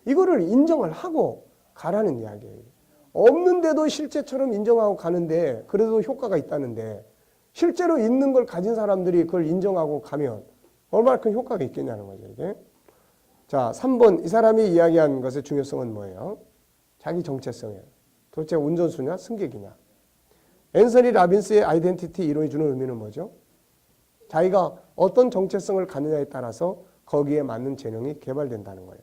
이거를 인정을 하고 가라는 이야기예요. 없는데도 실제처럼 인정하고 가는데 그래도 효과가 있다는데 실제로 있는 걸 가진 사람들이 그걸 인정하고 가면 얼마나 큰 효과가 있겠냐는 거죠. 이게. 자, 3번 이 사람이 이야기한 것의 중요성은 뭐예요? 자기 정체성이에요. 도대체 운전수냐 승객이냐. 앤서니 라빈스의 아이덴티티 이론이 주는 의미는 뭐죠? 자기가 어떤 정체성을 갖느냐에 따라서 거기에 맞는 재능이 개발된다는 거예요.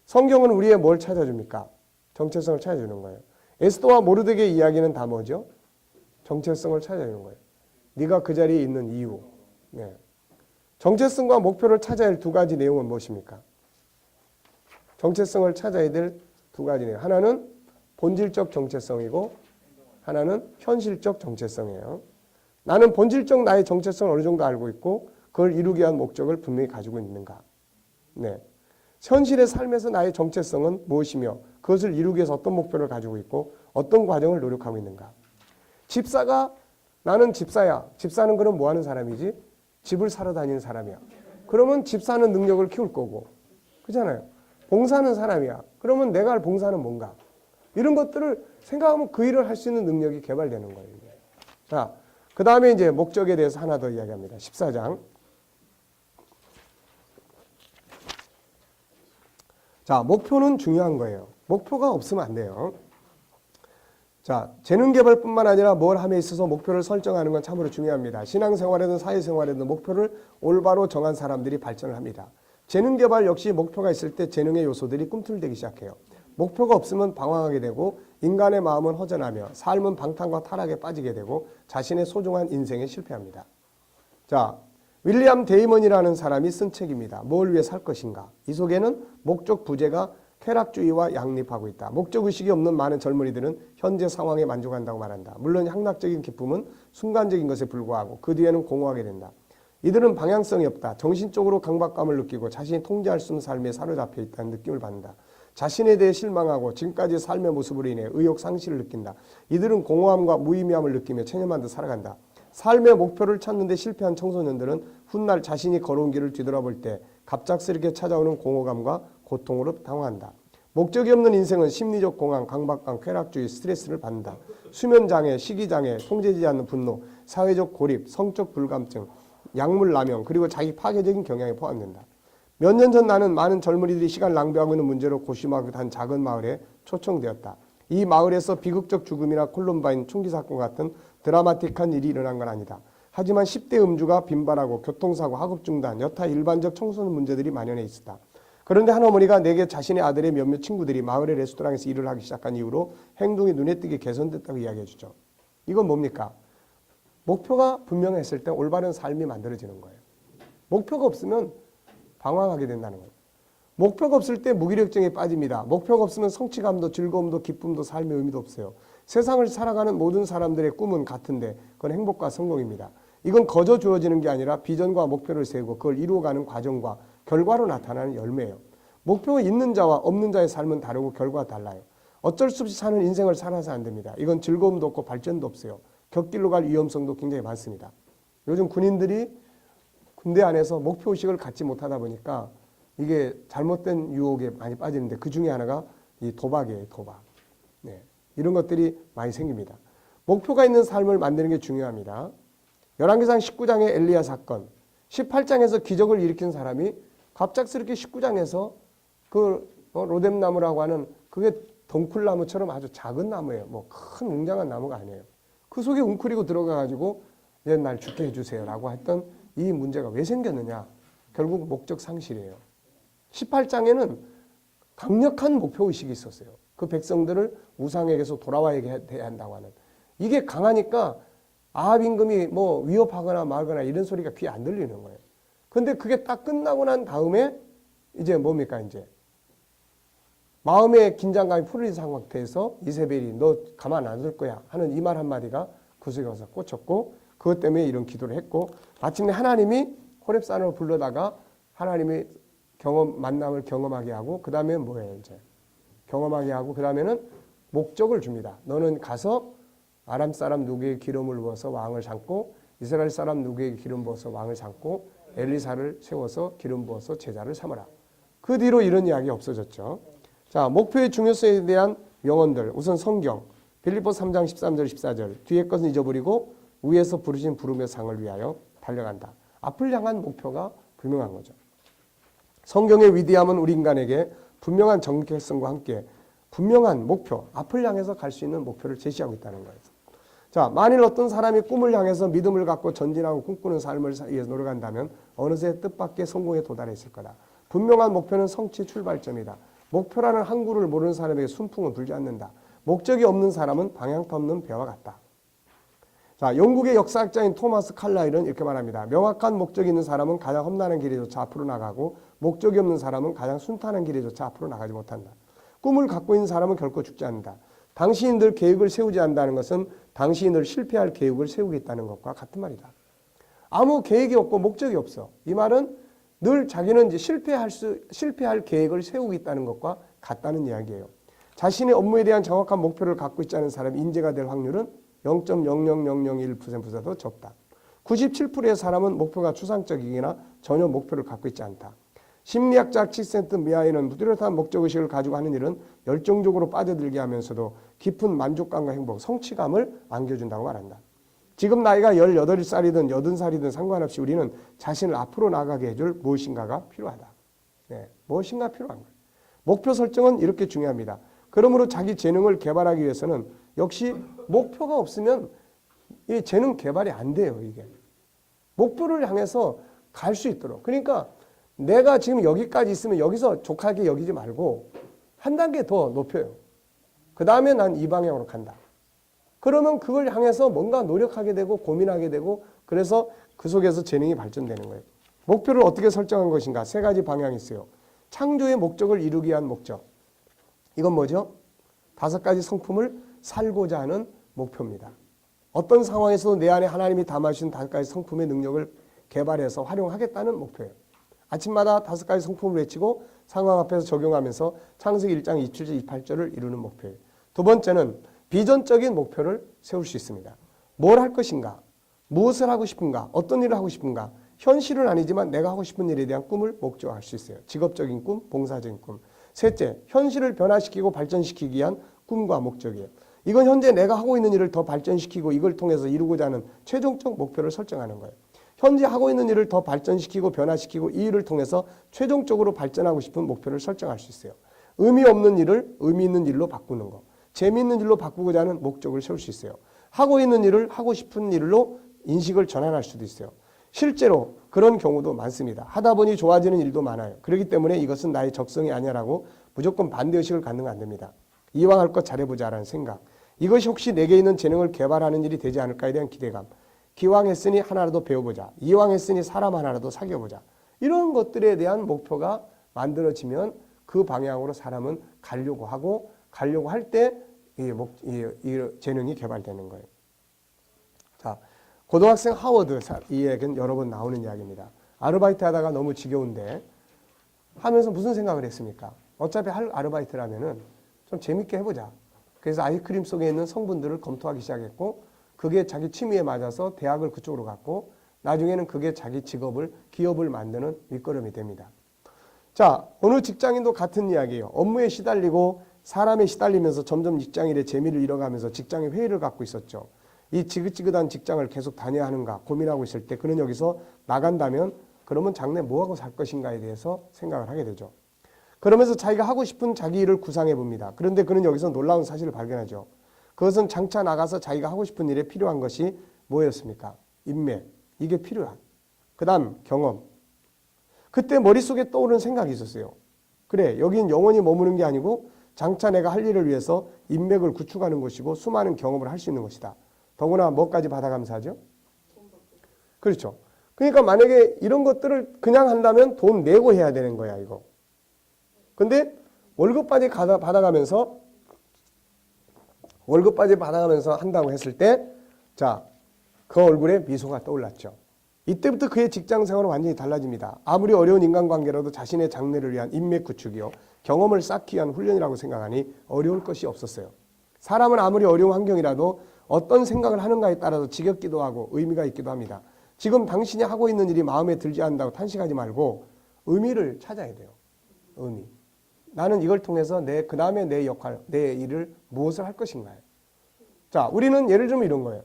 성경은 우리의 뭘 찾아줍니까? 정체성을 찾아주는 거예요. 에스더와 모르드게의 이야기는 다 뭐죠? 정체성을 찾아주는 거예요. 네가 그 자리에 있는 이유. 네. 정체성과 목표를 찾아야 할 두 가지 내용은 무엇입니까? 정체성을 찾아야 될 두 가지 내용. 하나는 본질적 정체성이고 하나는 현실적 정체성이에요. 나는 본질적 나의 정체성을 어느 정도 알고 있고 그걸 이루기 위한 목적을 분명히 가지고 있는가. 네. 현실의 삶에서 나의 정체성은 무엇이며 그것을 이루기 위해서 어떤 목표를 가지고 있고 어떤 과정을 노력하고 있는가. 집사가 나는 집사야. 집사는 그럼 뭐 하는 사람이지? 집을 사러 다니는 사람이야. 그러면 집 사는 능력을 키울 거고. 그렇잖아요. 봉사하는 사람이야. 그러면 내가 할 봉사는 뭔가. 이런 것들을 생각하면 그 일을 할 수 있는 능력이 개발되는 거예요. 자, 그 다음에 이제 목적에 대해서 하나 더 이야기합니다. 14장. 자, 목표는 중요한 거예요. 목표가 없으면 안 돼요. 자, 재능 개발뿐만 아니라 뭘 함에 있어서 목표를 설정하는 건 참으로 중요합니다. 신앙생활에든 사회생활에든 목표를 올바로 정한 사람들이 발전을 합니다. 재능 개발 역시 목표가 있을 때 재능의 요소들이 꿈틀대기 시작해요. 목표가 없으면 방황하게 되고 인간의 마음은 허전하며 삶은 방탕과 타락에 빠지게 되고 자신의 소중한 인생에 실패합니다. 자, 윌리엄 데이먼이라는 사람이 쓴 책입니다. 뭘 위해 살 것인가? 이 속에는 목적 부재가 쾌락주의와 양립하고 있다. 목적의식이 없는 많은 젊은이들은 현재 상황에 만족한다고 말한다. 물론 향락적인 기쁨은 순간적인 것에 불과하고 그 뒤에는 공허하게 된다. 이들은 방향성이 없다. 정신적으로 강박감을 느끼고 자신이 통제할 수 없는 삶에 사로잡혀 있다는 느낌을 받는다. 자신에 대해 실망하고 지금까지의 삶의 모습으로 인해 의욕 상실을 느낀다. 이들은 공허함과 무의미함을 느끼며 체념한 듯 살아간다. 삶의 목표를 찾는 데 실패한 청소년들은 훗날 자신이 걸어온 길을 뒤돌아볼 때 갑작스럽게 찾아오는 공허감과 고통으로 당황한다. 목적이 없는 인생은 심리적 공황, 강박감, 쾌락주의, 스트레스를 받는다. 수면장애, 식이장애, 통제되지 않는 분노, 사회적 고립, 성적 불감증, 약물남용, 그리고 자기 파괴적인 경향에 포함된다. 몇 년 전 나는 많은 젊은이들이 시간을 낭비하고 있는 문제로 고심하고 한 작은 마을에 초청되었다. 이 마을에서 비극적 죽음이나 콜럼바인 총기 사건 같은 드라마틱한 일이 일어난 건 아니다. 하지만 10대 음주가 빈발하고 교통사고, 학업중단, 여타 일반적 청소년 문제들이 만연해 있었다. 그런데 한 어머니가 내게 자신의 아들의 몇몇 친구들이 마을의 레스토랑에서 일을 하기 시작한 이후로 행동이 눈에 띄게 개선됐다고 이야기해 주죠. 이건 뭡니까? 목표가 분명했을 때 올바른 삶이 만들어지는 거예요. 목표가 없으면 방황하게 된다는 거예요. 목표가 없을 때 무기력증에 빠집니다. 목표가 없으면 성취감도 즐거움도 기쁨도 삶의 의미도 없어요. 세상을 살아가는 모든 사람들의 꿈은 같은데 그건 행복과 성공입니다. 이건 거저 주어지는 게 아니라 비전과 목표를 세우고 그걸 이루어가는 과정과 결과로 나타나는 열매예요. 목표가 있는 자와 없는 자의 삶은 다르고 결과가 달라요. 어쩔 수 없이 사는 인생을 살아서 안 됩니다. 이건 즐거움도 없고 발전도 없어요. 곁길로 갈 위험성도 굉장히 많습니다. 요즘 군인들이 군대 안에서 목표의식을 갖지 못하다 보니까 이게 잘못된 유혹에 많이 빠지는데 그 중에 하나가 이 도박이에요. 도박. 네. 이런 것들이 많이 생깁니다. 목표가 있는 삶을 만드는 게 중요합니다. 열왕기상 19장의 엘리야 사건, 18장에서 기적을 일으킨 사람이 갑작스럽게 19장에서 그 로뎀나무라고 하는 그게 덩쿨나무처럼 아주 작은 나무예요. 뭐 큰 웅장한 나무가 아니에요. 그 속에 웅크리고 들어가가지고 날 죽게 해주세요 라고 했던 이 문제가 왜 생겼느냐? 결국 목적 상실이에요. 18장에는 강력한 목표의식이 있었어요. 그 백성들을 우상에게서 돌아와야 한다고 하는. 이게 강하니까 아합 임금이 뭐 위협하거나 말거나 이런 소리가 귀에 안 들리는 거예요. 근데 그게 딱 끝나고 난 다음에 이제 뭡니까 이제 마음의 긴장감이 풀린 상태에서 이세벨이 너 가만 안 둘 거야 하는 이 말 한마디가 그 속에 와서 꽂혔고 그것 때문에 이런 기도를 했고 마침내 하나님이 호렙산으로 불러다가 하나님이 만남을 경험하게 하고 그 다음에 뭐예요 이제 경험하게 하고 그 다음에는 목적을 줍니다. 너는 가서 아람 사람 누구에게 기름을 부어서 왕을 삼고 이스라엘 사람 누구에게 기름 부어서 왕을 삼고 엘리사를 세워서 기름 부어서 제자를 삼아라. 그 뒤로 이런 이야기 없어졌죠. 자, 목표의 중요성에 대한 명언들. 우선 성경 빌립보서 3장 13절 14절 뒤에 것은 잊어버리고 위에서 부르신 부름의 상을 위하여 달려간다. 앞을 향한 목표가 분명한 거죠. 성경의 위대함은 우리 인간에게 분명한 정체성과 함께 분명한 목표, 앞을 향해서 갈 수 있는 목표를 제시하고 있다는 거예요. 자, 만일 어떤 사람이 꿈을 향해서 믿음을 갖고 전진하고 꿈꾸는 삶을 위해서 노력한다면 어느새 뜻밖의 성공에 도달해 있을 거다. 분명한 목표는 성취 출발점이다. 목표라는 항구를 모르는 사람에게 순풍은 불지 않는다. 목적이 없는 사람은 방향 없는 배와 같다. 자, 영국의 역사학자인 토마스 칼라일은 이렇게 말합니다. 명확한 목적이 있는 사람은 가장 험난한 길에조차 앞으로 나가고 목적이 없는 사람은 가장 순탄한 길에조차 앞으로 나가지 못한다. 꿈을 갖고 있는 사람은 결코 죽지 않는다. 당신이 늘 계획을 세우지 않는다는 것은 당신이 늘 실패할 계획을 세우겠다는 것과 같은 말이다. 아무 계획이 없고 목적이 없어. 이 말은 늘 자기는 이제 실패할 계획을 세우고 있다는 것과 같다는 이야기예요. 자신의 업무에 대한 정확한 목표를 갖고 있지 않은 사람이 인재가 될 확률은 0.00001%보다도 적다. 97%의 사람은 목표가 추상적이거나 전혀 목표를 갖고 있지 않다. 심리학자 칙센트 미아이는 뚜렷한 목적의식을 가지고 하는 일은 열정적으로 빠져들게 하면서도 깊은 만족감과 행복, 성취감을 안겨준다고 말한다. 지금 나이가 18살이든 80살이든 상관없이 우리는 자신을 앞으로 나가게 해줄 무엇인가가 필요하다. 네, 무엇인가 필요한 거예요. 목표 설정은 이렇게 중요합니다. 그러므로 자기 재능을 개발하기 위해서는 역시 목표가 없으면 이 재능 개발이 안 돼요, 이게. 목표를 향해서 갈 수 있도록. 그러니까 내가 지금 여기까지 있으면 여기서 족하게 여기지 말고 한 단계 더 높여요. 그 다음에 난 이 방향으로 간다. 그러면 그걸 향해서 뭔가 노력하게 되고 고민하게 되고 그래서 그 속에서 재능이 발전되는 거예요. 목표를 어떻게 설정한 것인가? 세 가지 방향이 있어요. 창조의 목적을 이루기 위한 목적. 이건 뭐죠? 5가지 성품을 살고자 하는 목표입니다. 어떤 상황에서도 내 안에 하나님이 담아주신 5가지 성품의 능력을 개발해서 활용하겠다는 목표예요. 아침마다 5가지 성품을 외치고 상황 앞에서 적용하면서 창세기 1장 27절 28절을 이루는 목표예요. 두 번째는 비전적인 목표를 세울 수 있습니다. 뭘 할 것인가? 무엇을 하고 싶은가? 어떤 일을 하고 싶은가? 현실은 아니지만 내가 하고 싶은 일에 대한 꿈을 목조할 수 있어요. 직업적인 꿈, 봉사적인 꿈. 셋째, 현실을 변화시키고 발전시키기 위한 꿈과 목적이에요. 이건 현재 내가 하고 있는 일을 더 발전시키고 이걸 통해서 이루고자 하는 최종적 목표를 설정하는 거예요. 현재 하고 있는 일을 더 발전시키고 변화시키고 이 일을 통해서 최종적으로 발전하고 싶은 목표를 설정할 수 있어요. 의미 없는 일을 의미 있는 일로 바꾸는 거. 재미있는 일로 바꾸고자 하는 목적을 세울 수 있어요. 하고 있는 일을 하고 싶은 일로 인식을 전환할 수도 있어요. 실제로 그런 경우도 많습니다. 하다 보니 좋아지는 일도 많아요. 그렇기 때문에 이것은 나의 적성이 아니라고 무조건 반대의식을 갖는 안 됩니다. 이왕 할 것 잘해보자라는 생각. 이것이 혹시 내게 있는 재능을 개발하는 일이 되지 않을까에 대한 기대감. 기왕 했으니 하나라도 배워보자. 이왕 했으니 사람 하나라도 사귀어보자. 이런 것들에 대한 목표가 만들어지면 그 방향으로 사람은 가려고 할 때 이 재능이 개발되는 거예요. 자, 고등학생 하워드, 이 얘기는 여러 번 나오는 이야기입니다. 아르바이트 하다가 너무 지겨운데 하면서 무슨 생각을 했습니까? 어차피 할 아르바이트라면은 좀 재밌게 해보자. 그래서 아이스크림 속에 있는 성분들을 검토하기 시작했고 그게 자기 취미에 맞아서 대학을 그쪽으로 갔고 나중에는 그게 자기 직업을, 기업을 만드는 밑거름이 됩니다. 자, 어느 직장인도 같은 이야기예요. 업무에 시달리고 사람에 시달리면서 점점 직장일의 재미를 잃어가면서 직장의 회의를 갖고 있었죠. 이 지긋지긋한 직장을 계속 다녀야 하는가 고민하고 있을 때 그는 여기서 나간다면 그러면 장래 뭐하고 살 것인가에 대해서 생각을 하게 되죠. 그러면서 자기가 하고 싶은 자기 일을 구상해 봅니다. 그런데 그는 여기서 놀라운 사실을 발견하죠. 그것은 장차 나가서 자기가 하고 싶은 일에 필요한 것이 뭐였습니까? 인맥. 이게 필요한. 그 다음 경험. 그때 머릿속에 떠오르는 생각이 있었어요. 그래, 여긴 영원히 머무는 게 아니고 장차 내가 할 일을 위해서 인맥을 구축하는 것이고 수많은 경험을 할 수 있는 것이다. 더구나 뭐까지 받아가면서 하죠? 그렇죠. 그러니까 만약에 이런 것들을 그냥 한다면 돈 내고 해야 되는 거야, 이거. 근데 월급까지 받아가면서 한다고 했을 때, 자, 그 얼굴에 미소가 떠올랐죠. 이때부터 그의 직장 생활은 완전히 달라집니다. 아무리 어려운 인간관계라도 자신의 장래를 위한 인맥 구축이요. 경험을 쌓기 위한 훈련이라고 생각하니 어려울 것이 없었어요. 사람은 아무리 어려운 환경이라도 어떤 생각을 하는가에 따라서 지겹기도 하고 의미가 있기도 합니다. 지금 당신이 하고 있는 일이 마음에 들지 않는다고 탄식하지 말고 의미를 찾아야 돼요. 의미. 나는 이걸 통해서 그 다음에 내 역할, 내 일을 무엇을 할 것인가요? 자, 우리는 예를 들면 이런 거예요.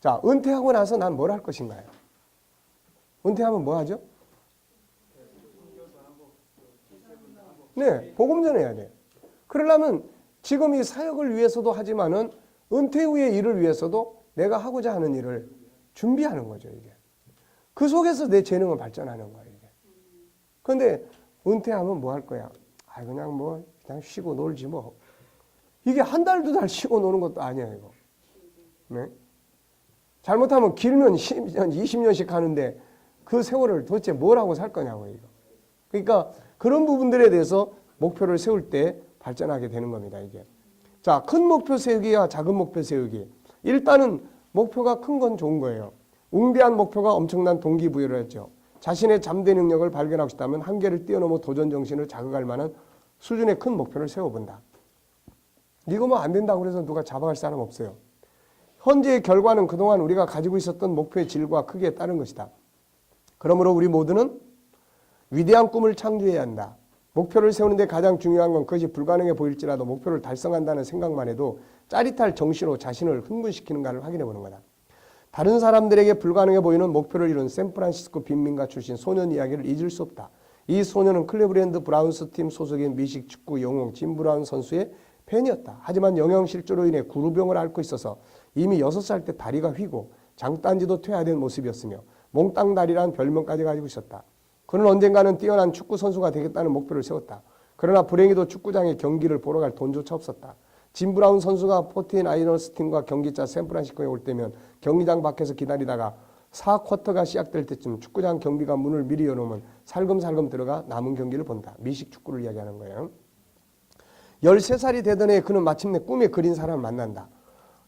자, 은퇴하고 나서 난 뭘 할 것인가요? 은퇴하면 뭐 하죠? 네, 복음 전해야 돼요. 그러려면 지금 이 사역을 위해서도 하지만은 은퇴 후의 일을 위해서도 내가 하고자 하는 일을 준비하는 거죠, 이게. 그 속에서 내 재능을 발전하는 거예요, 이게. 그런데 은퇴하면 뭐 할 거야? 그냥 쉬고 놀지 뭐. 이게 한 달, 2달 쉬고 노는 것도 아니야, 이거. 네? 잘못하면 길면 10년, 20년씩 하는데 그 세월을 도대체 뭘 하고 살 거냐고, 이거. 그러니까 그런 부분들에 대해서 목표를 세울 때 발전하게 되는 겁니다, 이게. 자, 큰 목표 세우기와 작은 목표 세우기. 일단은 목표가 큰 건 좋은 거예요. 웅대한 목표가 엄청난 동기부여를 했죠. 자신의 잠재 능력을 발견하고 싶다면 한계를 뛰어넘어 도전 정신을 자극할 만한 수준의 큰 목표를 세워본다. 이거 뭐 안 된다고 해서 누가 잡아갈 사람 없어요. 현재의 결과는 그동안 우리가 가지고 있었던 목표의 질과 크기에 따른 것이다. 그러므로 우리 모두는 위대한 꿈을 창조해야 한다. 목표를 세우는데 가장 중요한 건 그것이 불가능해 보일지라도 목표를 달성한다는 생각만 해도 짜릿할 정신으로 자신을 흥분시키는가를 확인해 보는 거다. 다른 사람들에게 불가능해 보이는 목표를 이룬 샌프란시스코 빈민가 출신 소년 이야기를 잊을 수 없다. 이 소년은 클리브랜드 브라운스 팀 소속인 미식 축구 영웅 짐 브라운 선수의 팬이었다. 하지만 영양실조로 인해 구루병을 앓고 있어서 이미 6살 때 다리가 휘고 장단지도 퇴화된 모습이었으며 몽땅다리라는 별명까지 가지고 있었다. 그는 언젠가는 뛰어난 축구 선수가 되겠다는 목표를 세웠다. 그러나 불행히도 축구장에 경기를 보러 갈 돈조차 없었다. 짐 브라운 선수가 포틴 아이너스 팀과 경기자 샌프란시스코에 올 때면 경기장 밖에서 기다리다가 4쿼터가 시작될 때쯤 축구장 경비가 문을 미리 열어놓으면 살금살금 들어가 남은 경기를 본다. 미식 축구를 이야기하는 거예요. 13살이 되던 해 그는 마침내 꿈에 그린 사람을 만난다.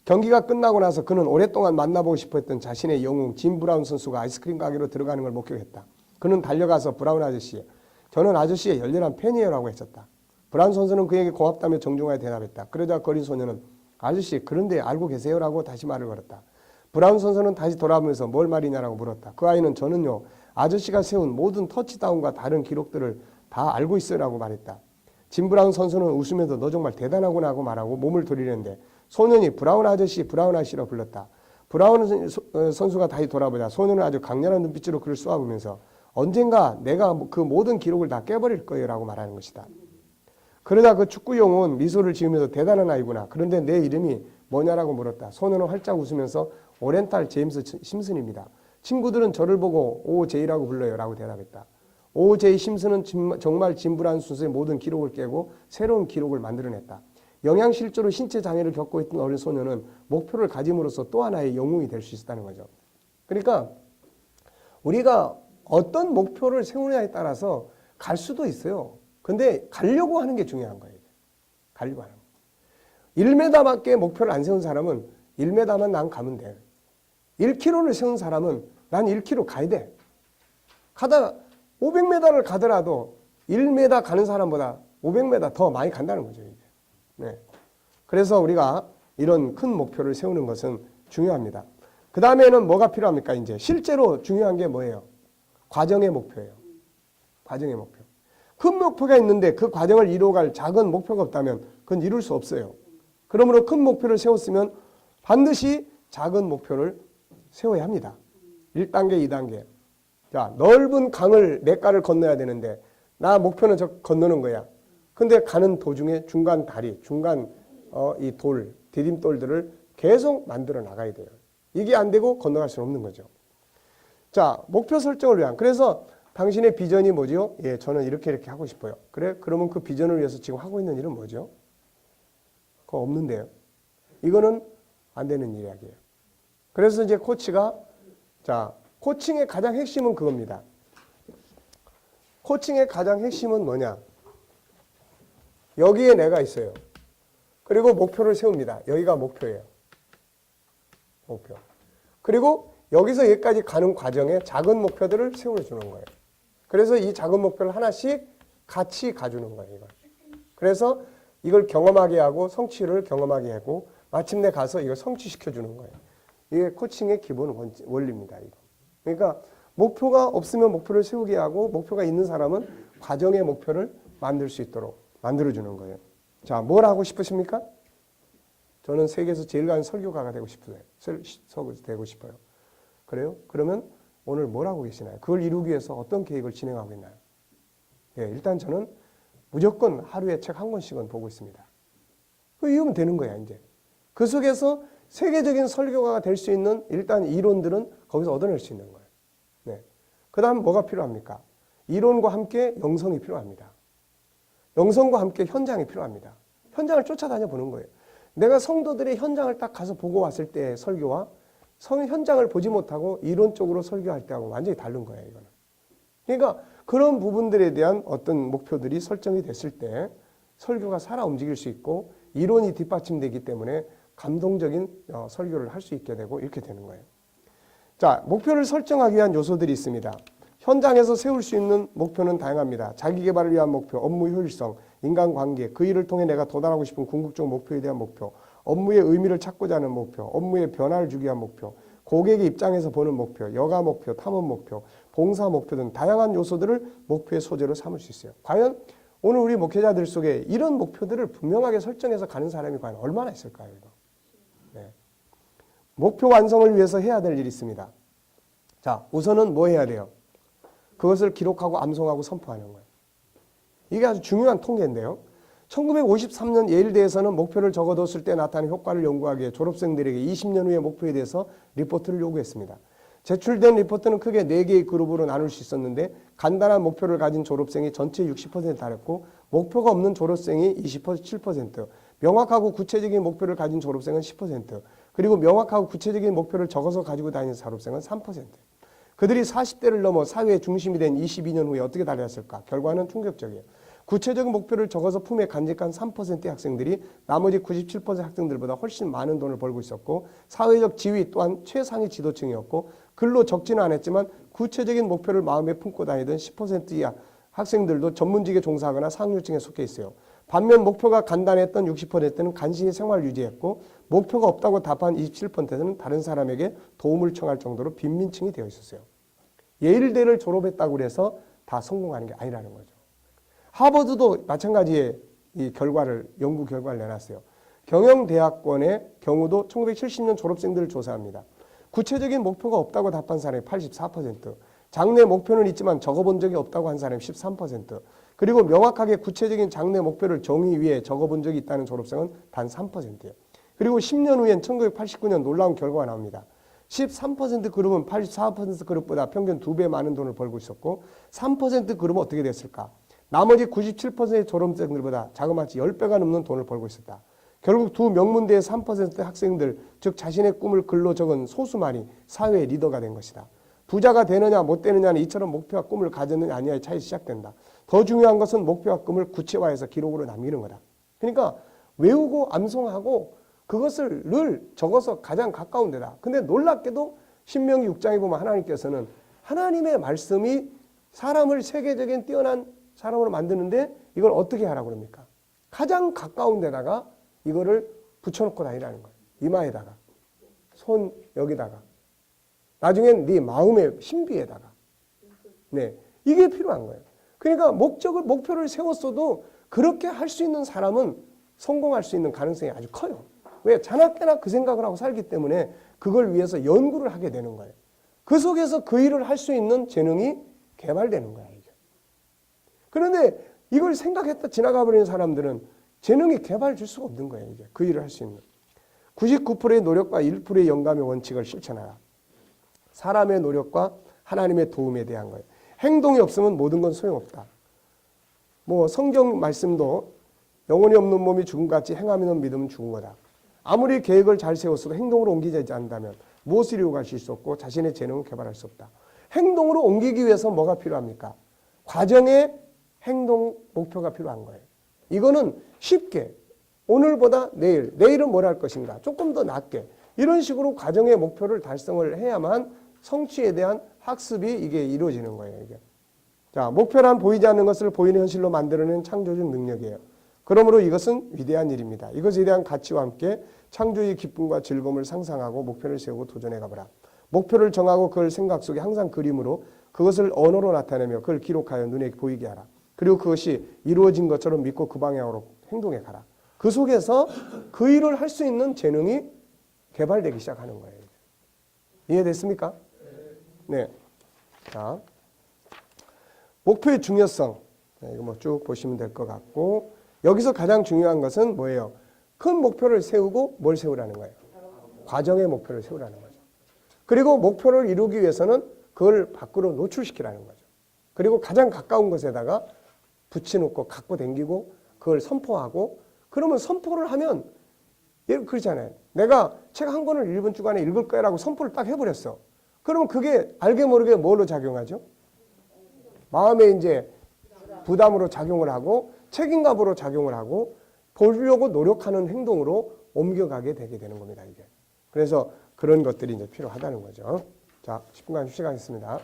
경기가 끝나고 나서 그는 오랫동안 만나보고 싶어했던 자신의 영웅 짐 브라운 선수가 아이스크림 가게로 들어가는 걸 목격했다. 그는 달려가서 브라운 아저씨, 저는 아저씨의 열렬한 팬이에요 라고 했었다. 브라운 선수는 그에게 고맙다며 정중하게 대답했다. 그러자 거린 소녀는 아저씨 그런데 알고 계세요? 라고 다시 말을 걸었다. 브라운 선수는 다시 돌아보면서 뭘 말이냐라고 물었다. 그 아이는 저는요 아저씨가 세운 모든 터치다운과 다른 기록들을 다 알고 있어요 라고 말했다. 짐 브라운 선수는 웃으면서 너 정말 대단하구나 하고 말하고 몸을 돌리는데 소년이 브라운 아저씨 라고 불렀다. 브라운 선수가 다시 돌아보자 소년은 아주 강렬한 눈빛으로 그를 쏘아보면서 언젠가 내가 그 모든 기록을 다 깨버릴 거예요 라고 말하는 것이다. 그러자 그 축구 용은 미소를 지으면서 대단한 아이구나. 그런데 내 이름이 뭐냐라고 물었다. 소년은 활짝 웃으면서 오렌탈 제임스 심슨입니다. 친구들은 저를 보고 OJ라고 불러요 라고 대답했다. OJ 심슨은 정말 짐 브라운 선수의 모든 기록을 깨고 새로운 기록을 만들어냈다. 영양실조로 신체 장애를 겪고 있던 어린 소년은 목표를 가짐으로써 또 하나의 영웅이 될 수 있었다는 거죠. 그러니까 우리가 어떤 목표를 세우느냐에 따라서 갈 수도 있어요. 근데 가려고 하는 게 중요한 거예요. 가려고 하는 거. 1m밖에 목표를 안 세운 사람은 1m만 난 가면 돼. 1km를 세운 사람은 난 1km 가야 돼. 가다가 500m를 가더라도 1m 가는 사람보다 500m 더 많이 간다는 거죠. 이게. 네. 그래서 우리가 이런 큰 목표를 세우는 것은 중요합니다. 그 다음에는 뭐가 필요합니까? 이제 실제로 중요한 게 뭐예요? 과정의 목표예요. 과정의 목표. 큰 목표가 있는데 그 과정을 이루어갈 작은 목표가 없다면 그건 이룰 수 없어요. 그러므로 큰 목표를 세웠으면 반드시 작은 목표를 세워야 합니다. 1단계, 2단계. 자, 넓은 강을 냇가를 건너야 되는데 나 목표는 저 건너는 거야. 근데 가는 도중에 중간 다리, 중간 이 돌, 디딤돌들을 계속 만들어 나가야 돼요. 이게 안 되고 건너갈 수는 없는 거죠. 자, 목표 설정을 위한. 그래서 당신의 비전이 뭐죠? 예, 저는 이렇게 하고 싶어요. 그래? 그러면 그 비전을 위해서 지금 하고 있는 일은 뭐죠? 그거 없는데요. 이거는 안 되는 이야기예요. 그래서 이제 코치가 자, 코칭의 가장 핵심은 그겁니다. 코칭의 가장 핵심은 뭐냐? 여기에 내가 있어요. 그리고 목표를 세웁니다. 여기가 목표예요. 목표. 그리고 여기서 여기까지 가는 과정에 작은 목표들을 세워주는 거예요. 그래서 이 작은 목표를 하나씩 같이 가주는 거예요. 이걸. 그래서 이걸 경험하게 하고 성취를 경험하게 하고 마침내 가서 이걸 성취시켜주는 거예요. 이게 코칭의 기본 원리입니다. 이거. 그러니까 목표가 없으면 목표를 세우게 하고 목표가 있는 사람은 과정의 목표를 만들 수 있도록 만들어주는 거예요. 자, 뭘 하고 싶으십니까? 저는 세계에서 제일 가는 설교가가 되고 싶어요. 되고 싶어요. 그래요? 그러면 오늘 뭘 하고 계시나요? 그걸 이루기 위해서 어떤 계획을 진행하고 있나요? 예, 일단 저는 무조건 하루에 책 한 권씩은 보고 있습니다. 이러면 되는 거야, 이제. 그 속에서 세계적인 설교가가 될 수 있는 일단 이론들은 거기서 얻어낼 수 있는 거예요. 네. 그 다음 뭐가 필요합니까? 이론과 함께 영성이 필요합니다. 영성과 함께 현장이 필요합니다. 현장을 쫓아다녀 보는 거예요. 내가 성도들의 현장을 딱 가서 보고 왔을 때의 설교와 현장을 보지 못하고 이론적으로 설교할 때하고 완전히 다른 거예요. 이거는. 그러니까 그런 부분들에 대한 어떤 목표들이 설정이 됐을 때 설교가 살아 움직일 수 있고 이론이 뒷받침되기 때문에 감동적인 설교를 할 수 있게 되고 이렇게 되는 거예요. 자, 목표를 설정하기 위한 요소들이 있습니다. 현장에서 세울 수 있는 목표는 다양합니다. 자기 개발을 위한 목표, 업무 효율성, 인간관계, 그 일을 통해 내가 도달하고 싶은 궁극적 목표에 대한 목표, 업무의 의미를 찾고자 하는 목표, 업무에 변화를 주기 위한 목표, 고객의 입장에서 보는 목표, 여가 목표, 탐험 목표, 봉사 목표 등 다양한 요소들을 목표의 소재로 삼을 수 있어요. 과연 오늘 우리 목회자들 속에 이런 목표들을 분명하게 설정해서 가는 사람이 과연 얼마나 있을까요? 이거? 네. 목표 완성을 위해서 해야 될 일이 있습니다. 자, 우선은 뭐 해야 돼요? 그것을 기록하고 암송하고 선포하는 거예요. 이게 아주 중요한 통계인데요. 1953년 예일대에서는 목표를 적어뒀을 때 나타난 효과를 연구하기 위해 졸업생들에게 20년 후의 목표에 대해서 리포트를 요구했습니다. 제출된 리포트는 크게 4개의 그룹으로 나눌 수 있었는데 간단한 목표를 가진 졸업생이 전체 60%에 달했고 목표가 없는 졸업생이 27%, 명확하고 구체적인 목표를 가진 졸업생은 10%, 그리고 명확하고 구체적인 목표를 적어서 가지고 다니는 졸업생은 3%. 그들이 40대를 넘어 사회의 중심이 된 22년 후에 어떻게 달렸을까? 결과는 충격적이에요. 구체적인 목표를 적어서 품에 간직한 3%의 학생들이 나머지 97% 학생들보다 훨씬 많은 돈을 벌고 있었고 사회적 지위 또한 최상위 지도층이었고 글로 적지는 않았지만 구체적인 목표를 마음에 품고 다니던 10% 이하 학생들도 전문직에 종사하거나 상류층에 속해 있어요. 반면 목표가 간단했던 60%는 간신히 생활 유지했고 목표가 없다고 답한 27%는 다른 사람에게 도움을 청할 정도로 빈민층이 되어 있었어요. 예일대를 졸업했다고 해서 다 성공하는 게 아니라는 거죠. 하버드도 마찬가지의 연구 결과를 내놨어요. 경영대학원의 경우도 1970년 졸업생들을 조사합니다. 구체적인 목표가 없다고 답한 사람이 84%, 장래 목표는 있지만 적어본 적이 없다고 한 사람이 13%, 그리고 명확하게 구체적인 장래 목표를 정의 위에 적어본 적이 있다는 졸업생은 단 3%예요. 그리고 10년 후엔 1989년 놀라운 결과가 나옵니다. 13% 그룹은 84% 그룹보다 평균 2배 많은 돈을 벌고 있었고 3% 그룹은 어떻게 됐을까? 나머지 97%의 졸업생들보다 자그마치 10배가 넘는 돈을 벌고 있었다. 결국 두 명문대의 3%의 학생들, 즉 자신의 꿈을 글로 적은 소수만이 사회의 리더가 된 것이다. 부자가 되느냐 못 되느냐는 이처럼 목표와 꿈을 가졌느냐 아니냐의 차이 시작된다. 더 중요한 것은 목표와 꿈을 구체화해서 기록으로 남기는 거다. 그러니까 외우고 암송하고 그것을 늘 적어서 가장 가까운 데다. 근데 놀랍게도 신명기 6장에 보면 하나님께서는 하나님의 말씀이 사람을 세계적인 뛰어난 사람으로 만드는데 이걸 어떻게 하라고 그럽니까? 가장 가까운 데다가 이거를 붙여놓고 다니라는 거예요. 이마에다가, 손 여기다가, 나중엔 네 마음의 신비에다가. 네, 이게 필요한 거예요. 그러니까 목표를 세웠어도 그렇게 할 수 있는 사람은 성공할 수 있는 가능성이 아주 커요. 왜? 자나깨나 그 생각을 하고 살기 때문에 그걸 위해서 연구를 하게 되는 거예요. 그 속에서 그 일을 할 수 있는 재능이 개발되는 거예요. 그런데 이걸 생각했다 지나가 버리는 사람들은 재능이 개발될 수가 없는 거예요. 이게 그 일을 할 수 있는. 99%의 노력과 1%의 영감의 원칙을 실천하라. 사람의 노력과 하나님의 도움에 대한 거예요. 행동이 없으면 모든 건 소용없다. 성경 말씀도 영혼이 없는 몸이 죽음같이 행함이 없는 믿음은 죽은 거다. 아무리 계획을 잘 세웠어도 행동으로 옮기지 않는다면 무엇을 이루어갈 수 없고 자신의 재능을 개발할 수 없다. 행동으로 옮기기 위해서 뭐가 필요합니까? 과정의 행동 목표가 필요한 거예요. 이거는 쉽게 오늘보다 내일은 뭘 할 것인가 조금 더 낫게 이런 식으로 과정의 목표를 달성을 해야만 성취에 대한 학습이 이게 이루어지는 거예요. 이게. 자, 목표란 보이지 않는 것을 보이는 현실로 만들어내는 창조적 능력이에요. 그러므로 이것은 위대한 일입니다. 이것에 대한 가치와 함께 창조의 기쁨과 즐거움을 상상하고 목표를 세우고 도전해 가보라. 목표를 정하고 그걸 생각 속에 항상 그림으로 그것을 언어로 나타내며 그걸 기록하여 눈에 보이게 하라. 그리고 그것이 이루어진 것처럼 믿고 그 방향으로 행동해 가라. 그 속에서 그 일을 할 수 있는 재능이 개발되기 시작하는 거예요. 이해됐습니까? 네. 자, 목표의 중요성. 이거 쭉 보시면 될 것 같고 여기서 가장 중요한 것은 뭐예요? 큰 목표를 세우고 뭘 세우라는 거예요? 과정의 목표를 세우라는 거죠. 그리고 목표를 이루기 위해서는 그걸 밖으로 노출시키라는 거죠. 그리고 가장 가까운 곳에다가 붙여놓고 갖고 다니고 그걸 선포하고 그러면 선포를 하면 그렇잖아요. 내가 책 한 권을 이번 주간에 읽을 거야라고 선포를 딱 해버렸어. 그러면 그게 알게 모르게 뭘로 작용하죠? 마음에 이제 부담으로 작용을 하고 책임감으로 작용을 하고 보려고 노력하는 행동으로 옮겨가게 되게 되는 겁니다. 이게. 그래서 그런 것들이 이제 필요하다는 거죠. 자, 10분간 휴식하겠습니다.